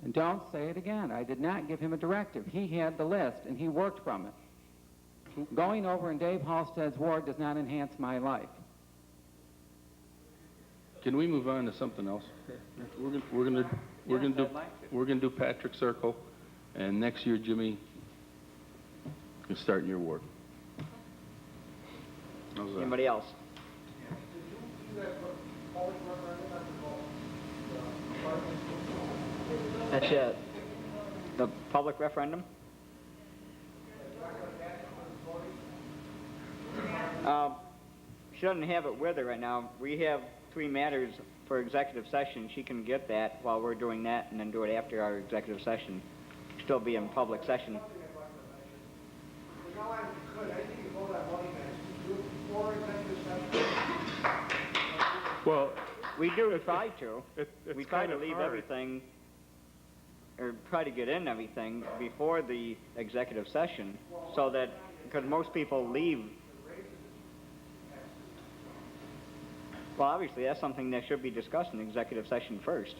And don't say it again. I did not give him a directive. He had the list, and he worked from it. Going over in Dave Halstead's ward does not enhance my life. Can we move on to something else? We're gonna do Patrick Circle, and next year, Jimmy, can start in your ward. How's that? Anybody else? That's it. The public referendum? She doesn't have it with her right now. We have 3 matters for executive session. She can get that while we're doing that and then do it after our executive session. Still be in public session. Well, we do try to. We try to leave hard. everything, or try to get in everything before the executive session, so that, because most people leave. Well, obviously, that's something that should be discussed in executive session first.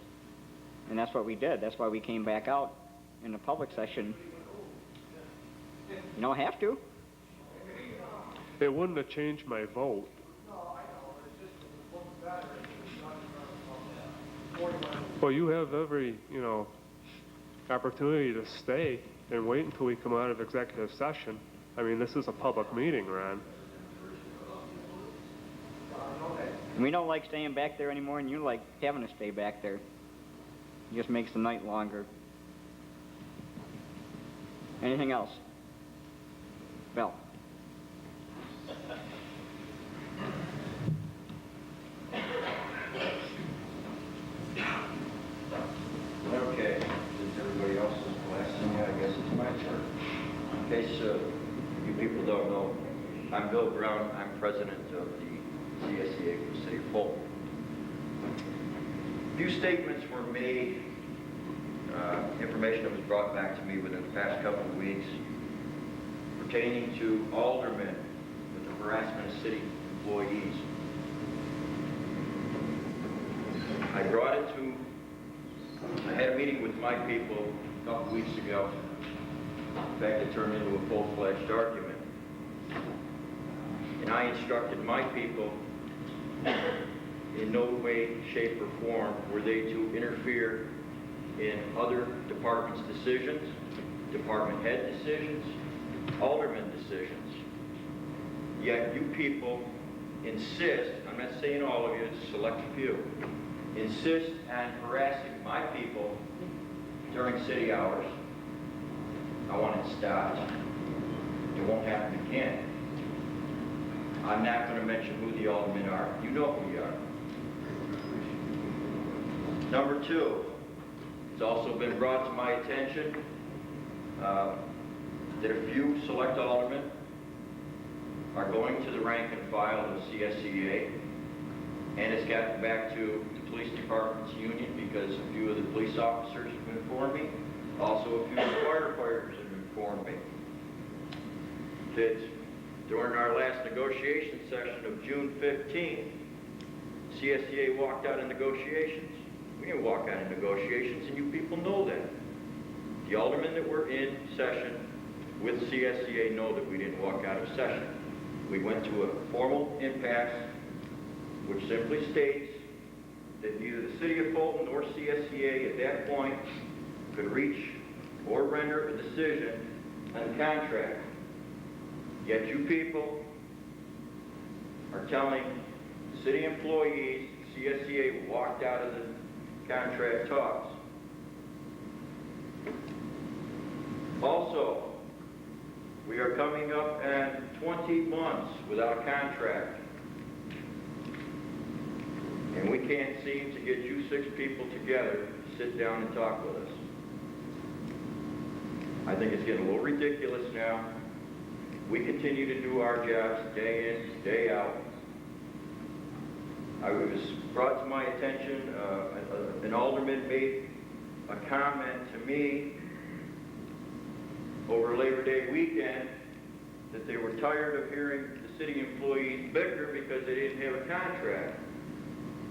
And that's what we did. That's why we came back out in the public session. You don't have to. It wouldn't have changed my vote. Well, you have every, opportunity to stay and wait until we come out of executive session. I mean, this is a public meeting, Ron. We don't like staying back there anymore, and you like having to stay back there. It just makes the night longer. Anything else? Bill. Okay, since everybody else is blasting me, I guess it's my turn. In case you people don't know, I'm Bill Brown. I'm president of the CSEA for the City of Fulton. A few statements were made, information that was brought back to me within the past couple of weeks pertaining to aldermen with the harassment of city employees. I had a meeting with my people a couple weeks ago. In fact, it turned into a full-fledged argument. And I instructed my people in no way, shape, or form were they to interfere in other departments' decisions, department head decisions, alderman decisions. Yet you people insist, I'm not saying all of you, it's a select few, insist on harassing my people during city hours. I want it stopped. It won't happen again. I'm not going to mention who the aldermen are. You know who you are. Number 2, it's also been brought to my attention that a few select aldermen are going to the rank and file of the CSEA, and it's gotten back to the police department's union because a few of the police officers have informed me. Also, a few of the firefighters have informed me that during our last negotiation session of June 15th, CSEA walked out of negotiations. We didn't walk out of negotiations, and you people know that. The aldermen that were in session with CSEA know that we didn't walk out of session. We went to a formal impasse, which simply states that neither the City of Fulton nor CSEA at that point could reach or render a decision on the contract. Yet you people are telling city employees, CSEA walked out of the contract talks. Also, we are coming up on 20 months without a contract. And we can't seem to get you 6 people together to sit down and talk with us. I think it's getting a little ridiculous now. We continue to do our jobs day in, day out. It was brought to my attention, an alderman made a comment to me over Labor Day weekend that they were tired of hearing the city employees bicker because they didn't have a contract.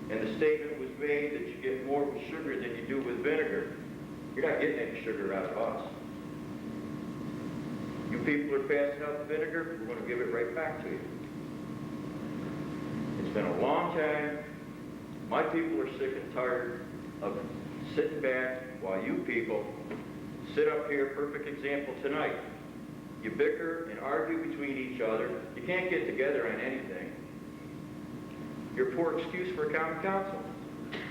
And the statement was made that you get more with sugar than you do with vinegar. You're not getting any sugar out of us. You people are passing out the vinegar, we're going to give it right back to you. It's been a long time. My people are sick and tired of sitting back while you people sit up here, perfect example tonight. You bicker and argue between each other. You can't get together on anything. Your poor excuse for common council.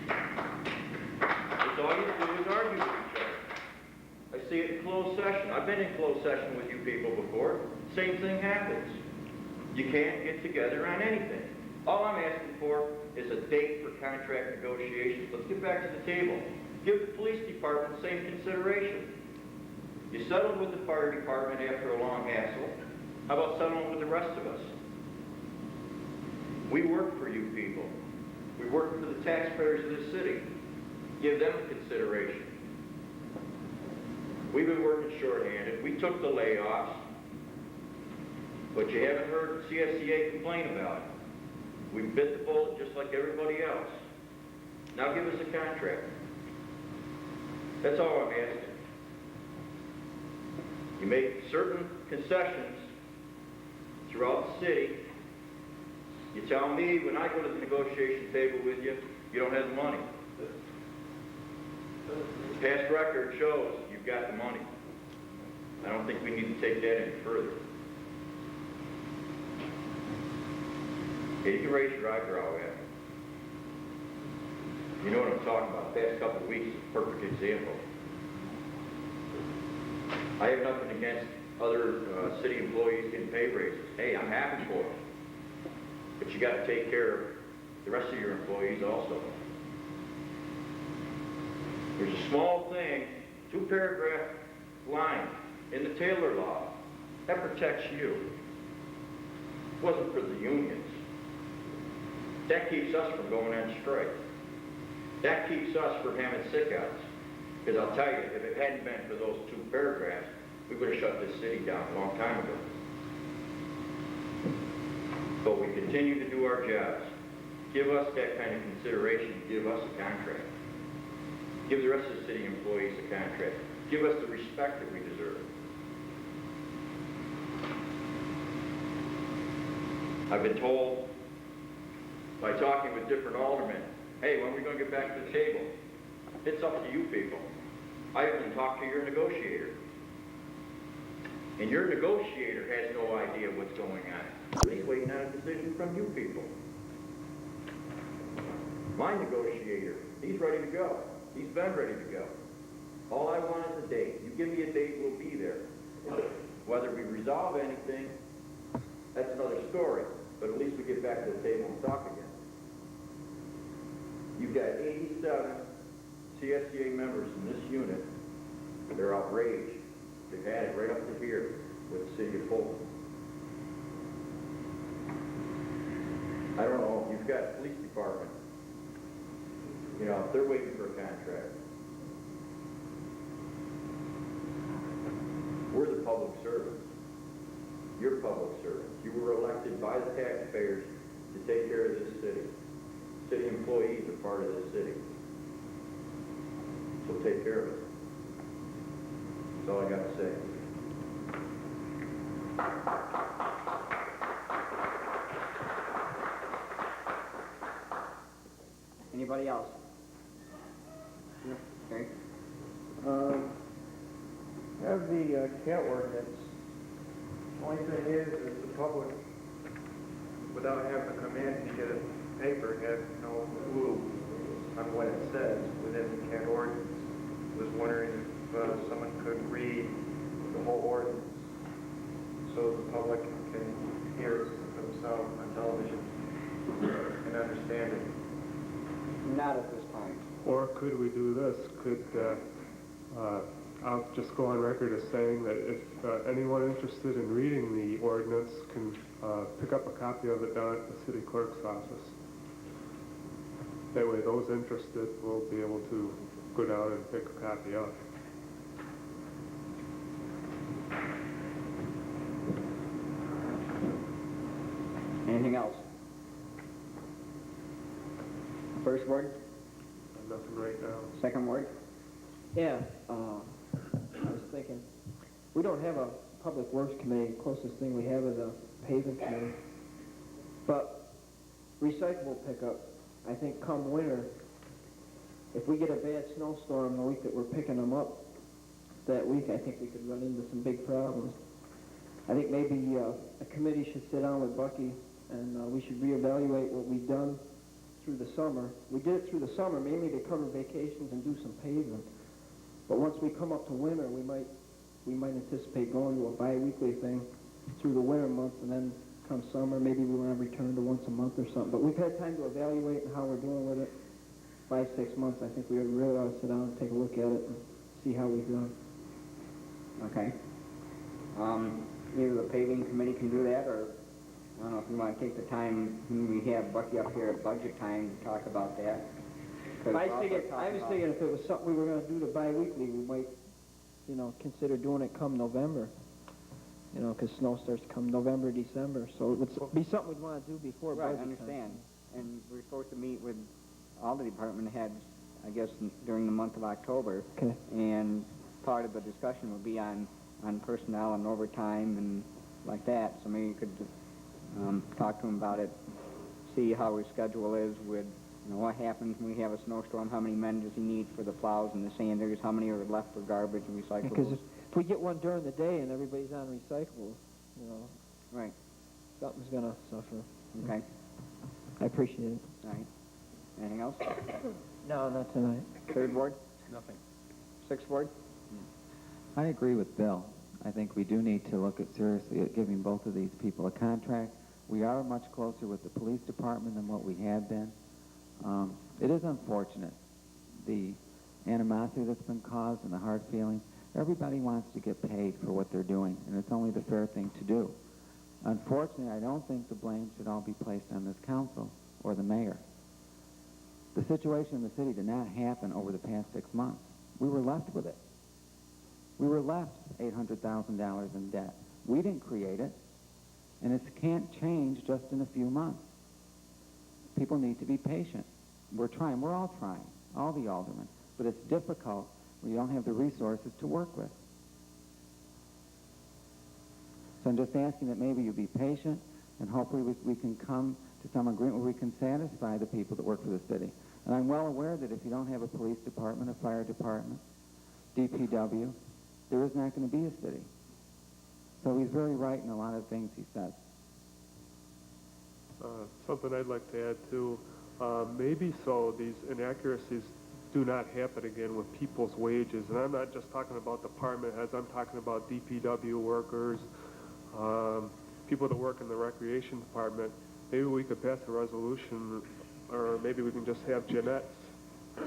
It's all you do is argue with each other. I see it in closed session. I've been in closed session with you people before. Same thing happens. You can't get together on anything. All I'm asking for is a date for contract negotiations. Let's get back to the table. Give the police department the same consideration. You settled with the fire department after a long hassle. How about settling with the rest of us? We work for you people. We work for the taxpayers of this city. Give them consideration. We've been working shorthanded. We took the layoffs, but you haven't heard CSEA complain about it. We bit the bullet just like everybody else. Now give us a contract. That's all I'm asking. You make certain concessions throughout the city. You tell me when I go to the negotiation table with you, you don't have the money. Past record shows you've got the money. I don't think we need to take that any further. You can raise your eyebrow at me. You know what I'm talking about. The past couple of weeks is a perfect example. I have nothing against other city employees getting pay raises. Hey, I'm happy for them. But you got to take care of the rest of your employees also. There's a small thing, 2-paragraph line in the Taylor law that protects you. It wasn't for the unions. That keeps us from going on strike. That keeps us from having sick-outs. Because I'll tell you, if it hadn't been for those 2 paragraphs, we would have shut this city down a long time ago. But we continue to do our jobs. Give us that kind of consideration. Give us a contract. Give the rest of the city employees a contract. Give us the respect that we deserve. I've been told by talking with different aldermen, hey, when are we going to get back to the table? It's up to you people. I haven't talked to your negotiator. And your negotiator has no idea what's going on. He's waiting on a decision from you people. My negotiator, he's ready to go. He's been ready to go. All I want is a date. You give me a date, we'll be there. Whether we resolve anything, that's another story. But at least we get back to the table and talk again. You've got 87 CSEA members in this unit. They're outraged. They've had it right up to here with the city of Fulton. I don't know if you've got a police department. You know, if they're waiting for a contract. We're the public servants. You're public servants. You were elected by the taxpayers to take care of this city. City employees are part of this city. So take care of it. That's all I got to say. Anybody else? Okay. Have the cat ordinance. Only thing is the public, without having to come in, can get paper have no clue on what it says within that ordinance. Was wondering if someone could read the whole ordinance so the public can hear it for themselves on television and understand it. Not at this time. Or could we do this? I'll just go on record as saying that if anyone interested in reading the ordinance can pick up a copy of it down at the city clerk's office. That way those interested will be able to go down and pick a copy up. Anything else? First word? Nothing right now. Second word? Yeah, I was thinking, we don't have a public works committee. The closest thing we have is a paving committee. But recyclable pickup, I think come winter, if we get a bad snowstorm the week that we're picking them up, that week I think we could run into some big problems. I think maybe a committee should sit down with Bucky and we should reevaluate what we've done through the summer. We did it through the summer mainly to cover vacations and do some paving. But once we come up to winter, we might anticipate going to a bi-weekly thing through the winter months, and then come summer, maybe we want to return to once a month or something. But we've had time to evaluate how we're doing with it. 5-6 months, I think we really ought to sit down and take a look at it and see how we've done. Okay. Either the paving committee can do that, or I don't know if you want to take the time when we have Bucky up here at budget time to talk about that. I was thinking if it was something we were going to do to bi-weekly, we might, consider doing it come November. Because snow starts come November, December. So it would be something we'd want to do before budget Right, I understand. time. And we're supposed to meet with all the department heads, I guess, during the month of October. Okay. And part of the discussion will be on personnel and overtime and like that. So maybe you could talk to him about it, see how his schedule is with, what happens when we have a snowstorm, how many men does he need for the plows and the sanders, how many are left for garbage and recyclables. Because if we get one during the day and everybody's on recyclables, Right. something's going to suffer. Okay. I appreciate it. All right. Anything else? No, not tonight. Third ward? Nothing. Sixth ward? I agree with Bill. I think we do need to look seriously at giving both of these people a contract. We are much closer with the police department than what we have been. It is unfortunate, the animosity that's been caused and the hard feelings. Everybody wants to get paid for what they're doing, and it's only the fair thing to do. Unfortunately, I don't think the blame should all be placed on this council or the mayor. The situation in the city did not happen over the past 6 months. We were left with it. We were left $800,000 in debt. We didn't create it, and it can't change just in a few months. People need to be patient. We're trying. We're all trying, all the aldermen. But it's difficult when you don't have the resources to work with. So I'm just asking that maybe you be patient, and hopefully we can come to some agreement where we can satisfy the people that work for the city. And I'm well aware that if you don't have a police department, a fire department, DPW, there is not going to be a city. So he's very right in a lot of things he says. Something I'd like to add too, maybe so these inaccuracies do not happen again with people's wages. And I'm not just talking about department heads, I'm talking about DPW workers, people that work in the recreation department. Maybe we could pass a resolution, or maybe we can just have Jeanette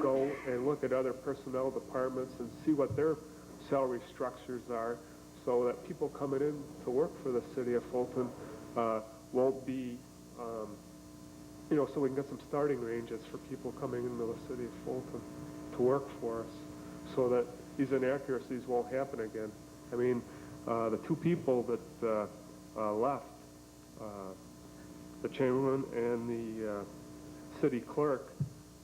go and look at other personnel departments and see what their salary structures are, so that people coming in to work for the city of Fulton won't be, so we can get some starting ranges for people coming into the city of Fulton to work for us, so that these inaccuracies won't happen again. I mean, the two people that left, the chamberlain and the city clerk,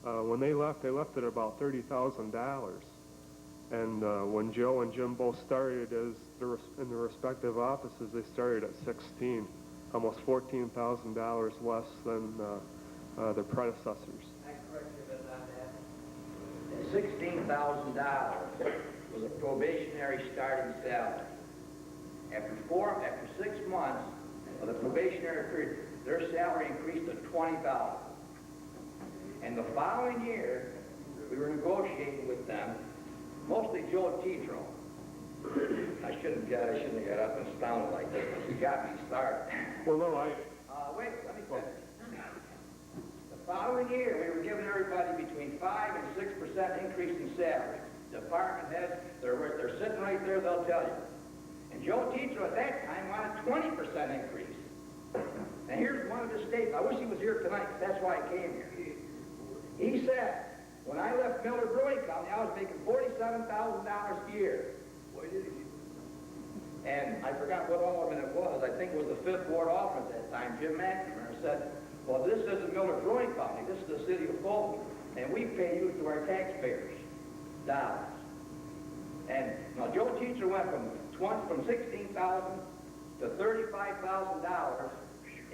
when they left at about $30,000. And when Joe and Jim both started in their respective offices, they started at 16, almost $14,000 less than their predecessors. I correct you on that. $16,000 was a probationary starting salary. After 6 months of the probationary period, their salary increased to $20,000. And the following year, we were negotiating with them, mostly Joe Tetro. I shouldn't have got up and sounded like this, but he got me started. Well, no, Wait, let me finish. The following year, we were giving everybody between 5 and 6% increase in salary. Department heads, they're sitting right there, they'll tell you. And Joe Tetro at that time wanted 20% increase. And here's one of his statements. I wish he was here tonight, because that's why I came here. He said, when I left Miller Brewing Company, I was making $47,000 a year. And I forgot what alderman it was. I think it was the 5th Ward alderman at that time, Jim McNamara, said, well, this isn't Miller Brewing Company. This is the city of Fulton. And we pay you through our taxpayers' dollars. And now Joe Teacher went from $16,000 to $35,000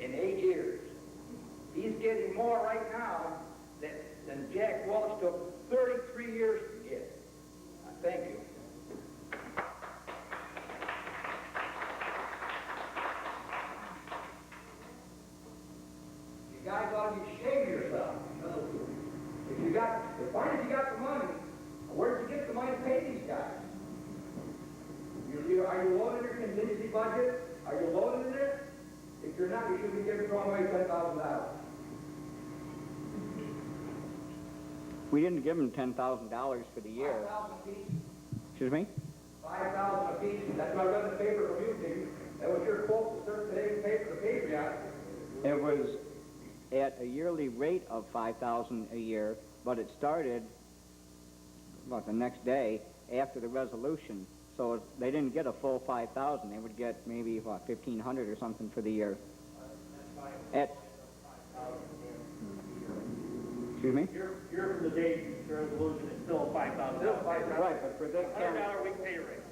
in 8 years. He's getting more right now than Jack Welch took 33 years to get. Thank you. You guys ought to be ashamed of yourself. As far as you got the money, where did you get the money to pay these guys? Are you loaded in your contingency budget? Are you loaded in it? If you're not, you should be giving away $10,000. We didn't give them $10,000 for the year. 5,000 apiece. Excuse me? 5,000 apiece. That's what I read in the paper from you, Jimmy. That was your quote to start today's paper, the paper. It was at a yearly rate of $5,000 a year, but it started about the next day after the resolution. So they didn't get a full 5,000. They would get maybe, what, 1,500 or something for the year. Excuse me? Year from the date the resolution is still $5,000. Still $5,000. Right, but for this $100 a week pay rate.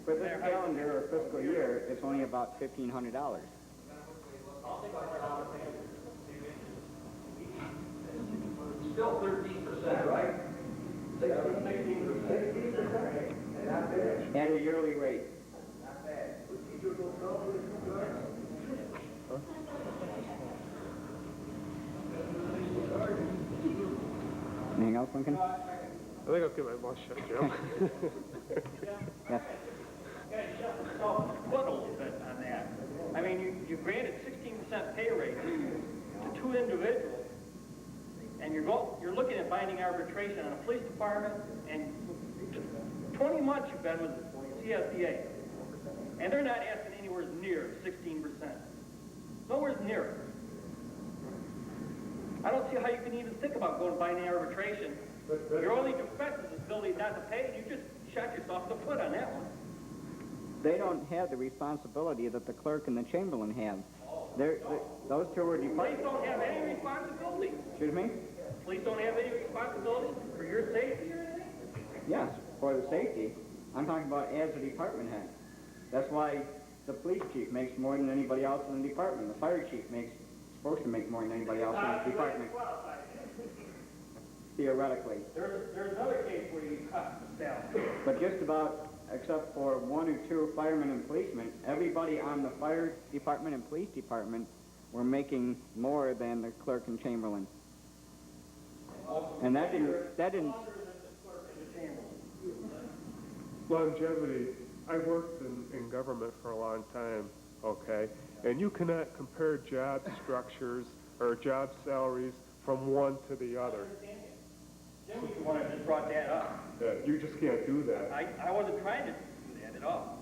for this calendar or fiscal year, it's only about $1,500. Still 13%, right? 16%. 16%. And not bad. At a yearly rate. Not bad. Anything else, Lincoln? I think I'll get my mouth shut, Jim. Yes. Guys, just foot a little bit on that. I mean, you granted 16% pay rate to 2 individuals, and you're looking at binding arbitration on a police department, and 20 months you've been with CSEA, and they're not asking anywhere near 16%. Nowhere near it. I don't see how you can even think about going to binding arbitration. Your only defense is the ability not to pay, and you just shot yourself in the foot on that one. They don't have the responsibility that the clerk and the chamberlain have. Those two are Police departments. don't have any responsibility. Excuse me? Police don't have any responsibility for your safety or anything? Yes, for the safety. I'm talking about as a department head. That's why the police chief makes more than anybody else in the department. The fire chief supposed to make more than anybody else in the department. Theoretically. There's another case where you cut the salary. But just about, except for 1 or 2 firemen and policemen, everybody on the fire department and police department were making more than the clerk and chamberlain. And that didn't. Longevity. I worked in government for a long time, okay? And you cannot compare job structures or job salaries from one to the other. Jim was the one that just brought that up. You just can't do that. I wasn't trying to do that at all.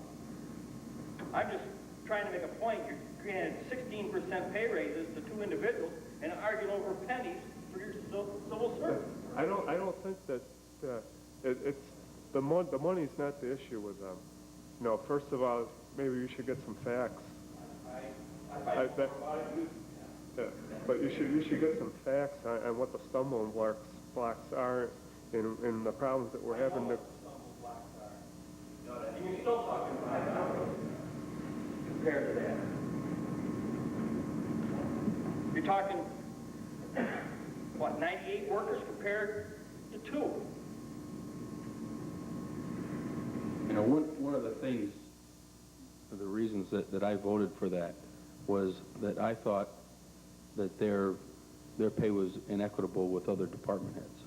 I'm just trying to make a point. You're granted 16% pay raises to 2 individuals and arguing over pennies for your civil service. I don't think that it's the money's not the issue with them. No, first of all, maybe you should get some facts. But you should get some facts on what the stumbling blocks are in the problems that we're having to. You're still talking about compared to that. You're talking, what, 98 workers compared to 2? You know, one of the things, the reasons that I voted for that was that I thought that their their pay was inequitable with other department heads.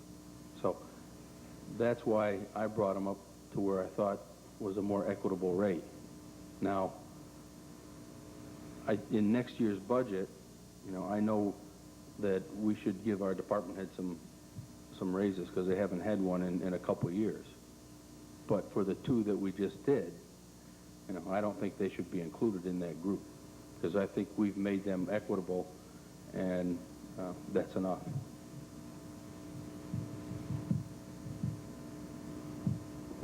So that's why I brought them up to where I thought was a more equitable rate. Now, in next year's budget, I know that we should give our department heads some raises because they haven't had one in a couple of years. But for the two that we just did, I don't think they should be included in that group because I think we've made them equitable, and that's enough.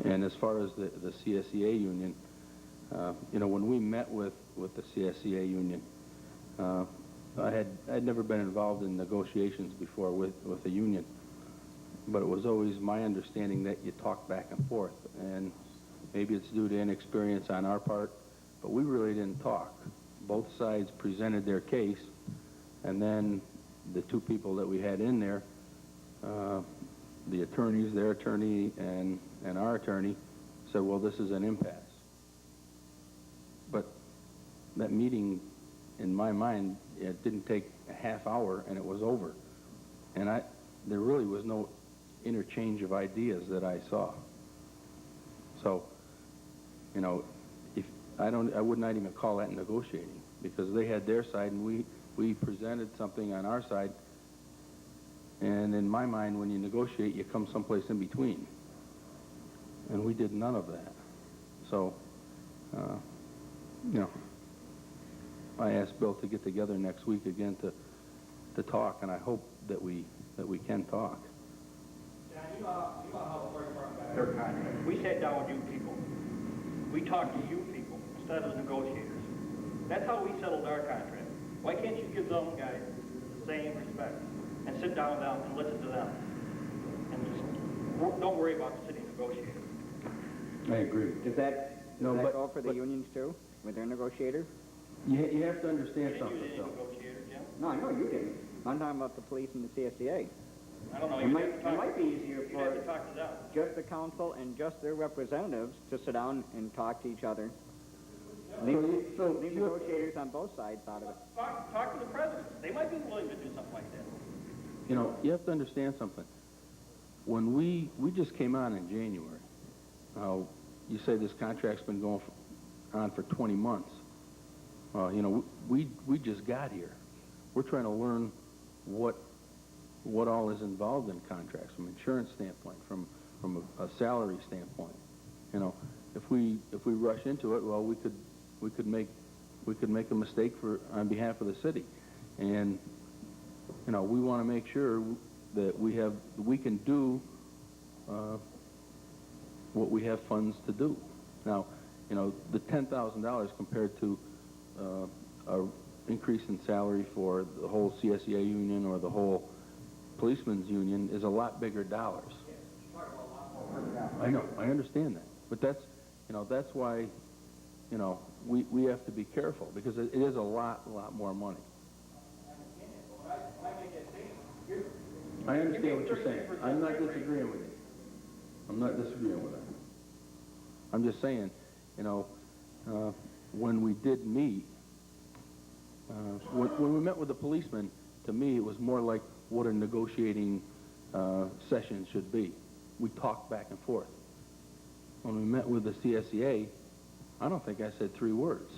And as far as the CSEA union, when we met with the CSEA union, I'd never been involved in negotiations before with a union, but it was always my understanding that you talk back and forth, and maybe it's due to inexperience on our part, but we really didn't talk. Both sides presented their case, and then the two people that we had in there, the attorneys, their attorney, and our attorney, said, well, this is an impasse. But that meeting, in my mind, it didn't take a half hour, and it was over. And there really was no interchange of ideas that I saw. So, I would not even call that negotiating, because they had their side, and we presented something on our side. And in my mind, when you negotiate, you come someplace in between. And we did none of that. So, I asked Bill to get together next week again to talk, and I hope that we can talk. John, you know how the fire department got their contract. We sat down with you people. We talked to you people instead of the negotiators. That's how we settled our contract. Why can't you give those guys the same respect and sit down with them and listen to them? And just don't worry about the city negotiator. I agree. Does that go for the unions too, with their negotiator? You have to understand something, You didn't though. negotiator, Jim. No, I know you didn't. I'm talking about the police and the CSEA. I don't know. It might be easier You'd have to for talk to them. just the council and just their representatives to sit down and talk to each other. Leave negotiators on both sides out of it. Talk to the president. They might be willing to do something like that. You have to understand something. When we just came on in January, you say this contract's been going on for 20 months. We just got here. We're trying to learn what all is involved in contracts from an insurance standpoint, from a salary standpoint. If we rush into it, well, we could make a mistake on behalf of the city, and we want to make sure that we can do what we have funds to do. Now, the $10,000 compared to a increase in salary for the whole CSEA union or the whole policeman's union is a lot bigger dollars. I know, I understand that, but that's why, we have to be careful, because it is a lot more money. I understand what you're saying. I'm not disagreeing with you. I'm not disagreeing with that. I'm just saying, when we did meet, when we met with the policemen, to me, it was more like what a negotiating session should be. We talked back and forth. When we met with the CSEA, I don't think I said 3 words.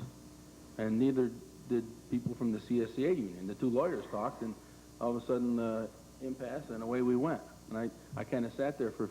And neither did people from the CSEA union. The 2 lawyers talked, and all of a sudden, impasse, and away we went. And I kind of sat there for